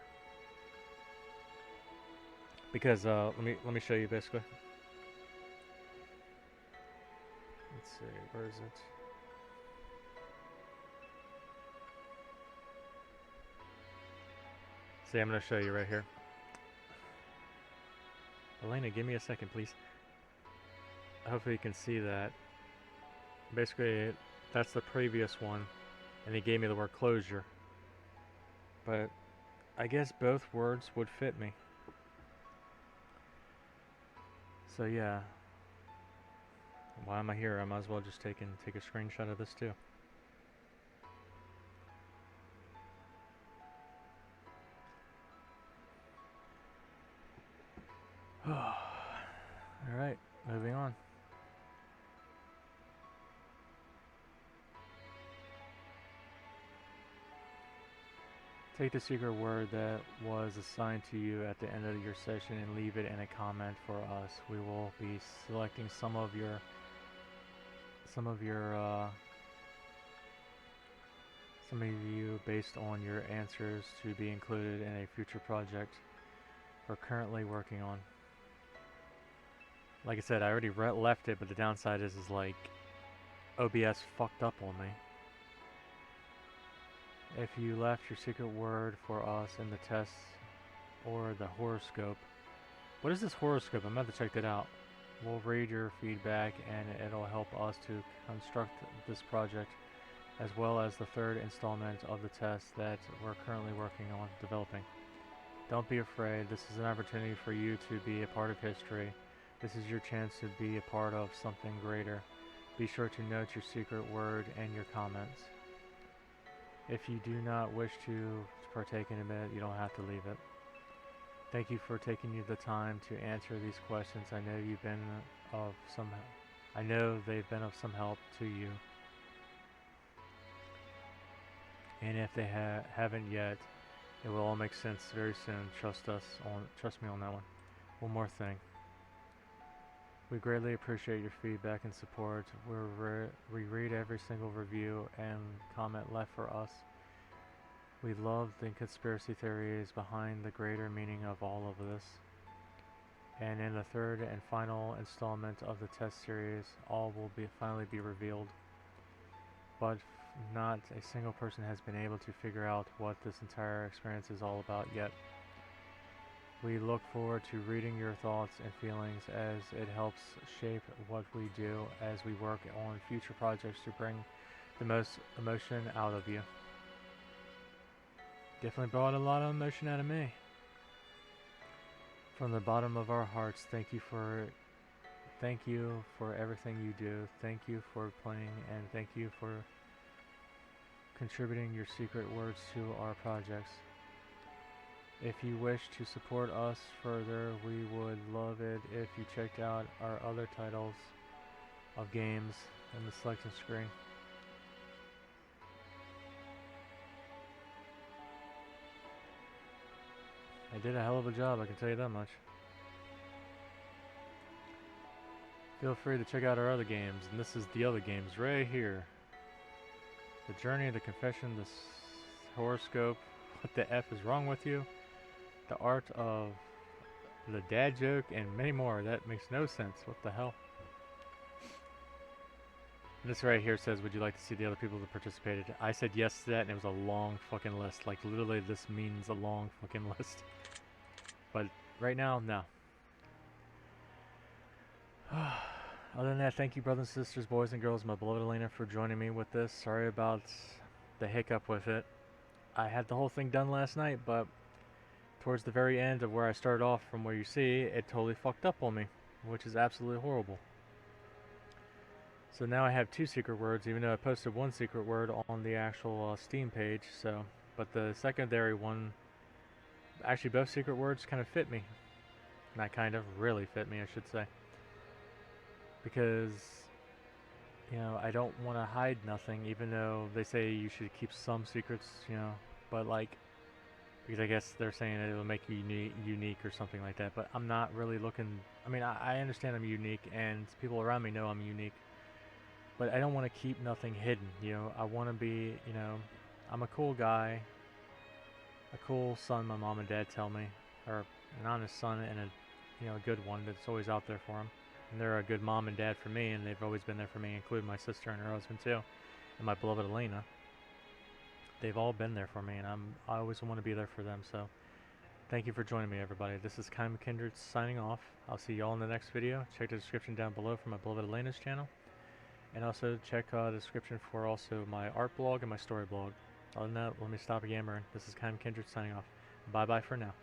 Because let me show you basically. Let's see, where is it? See, I'm gonna show you right here. Alena, give me a second, please. Hopefully you can see that. Basically, that's the previous one, and he gave me the word closure. But I guess both words would fit me. So yeah. Why am I here? I might as well just take a screenshot of this too. Alright, moving on. Take the secret word that was assigned to you at the end of your session and leave it in a comment for us. We will be selecting some of you based on your answers to be included in a future project we're currently working on. Like I said, I already left it, but the downside is like OBS fucked up on me. If you left your secret word for us in the test or the horoscope. What is this horoscope? I'm about to check that out. We'll read your feedback and it'll help us to construct this project, as well as the third installment of the test that we're currently working on developing. Don't be afraid. This is an opportunity for you to be a part of history. This is your chance to be a part of something greater. Be sure to note your secret word and your comments. If you do not wish to partake in it, you don't have to leave it. Thank you for taking you the time to answer these questions. I know they've been of some help to you. And if they haven't yet, it will all make sense very soon. Trust me on that one. One more thing. We greatly appreciate your feedback and support. We read every single review and comment left for us. We love the conspiracy theories behind the greater meaning of all of this. And in the third and final installment of the test series, all will finally be revealed. But not a single person has been able to figure out what this entire experience is all about yet. We look forward to reading your thoughts and feelings as it helps shape what we do as we work on future projects to bring the most emotion out of you. Definitely brought a lot of emotion out of me. From the bottom of our hearts, thank you for everything you do. Thank you for playing, and thank you for contributing your secret words to our projects. If you wish to support us further, we would love it if you checked out our other titles of games in the selection screen. I did a hell of a job, I can tell you that much. Feel free to check out our other games, and this is the other games right here. The Journey, the Confession, the Horoscope, What the F is Wrong with You? The Art of the Dad Joke, and many more. That makes no sense. What the hell? This right here says, would you like to see the other people that participated? I said yes to that, and it was a long fucking list. Like, literally, this means a long fucking list. But right now, no. Other than that, thank you, brothers and sisters, boys and girls, my beloved Alena, for joining me with this. Sorry about the hiccup with it. I had the whole thing done last night, but towards the very end of where I started off from where you see, it totally fucked up on me, which is absolutely horrible. So now I have 2 secret words, even though I posted 1 secret word on the actual Steam page. So, but the secondary one, actually both secret words kind of fit me. Not kind of, really fit me, I should say. Because, you know, I don't want to hide nothing, even though they say you should keep some secrets, you know, but like, because I guess they're saying that it'll make you unique or something like that, but I'm not really looking, I mean, I understand I'm unique, and people around me know I'm unique, but I don't want to keep nothing hidden, you know. I want to be, you know, I'm a cool guy, a cool son, my mom and dad tell me, or an honest son and a, you know, a good one that's always out there for them. And they're a good mom and dad for me, and they've always been there for me, including my sister and her husband too, and my beloved Alena. They've all been there for me, and I always want to be there for them. So thank you for joining me, everybody. This is Kind Kindred signing off. I'll see y'all in the next video. Check the description down below for my beloved Alena's channel, and also check the description for also my art blog and my story blog. Other than that, let me stop yammering. This is Kind Kindred signing off. Bye bye for now.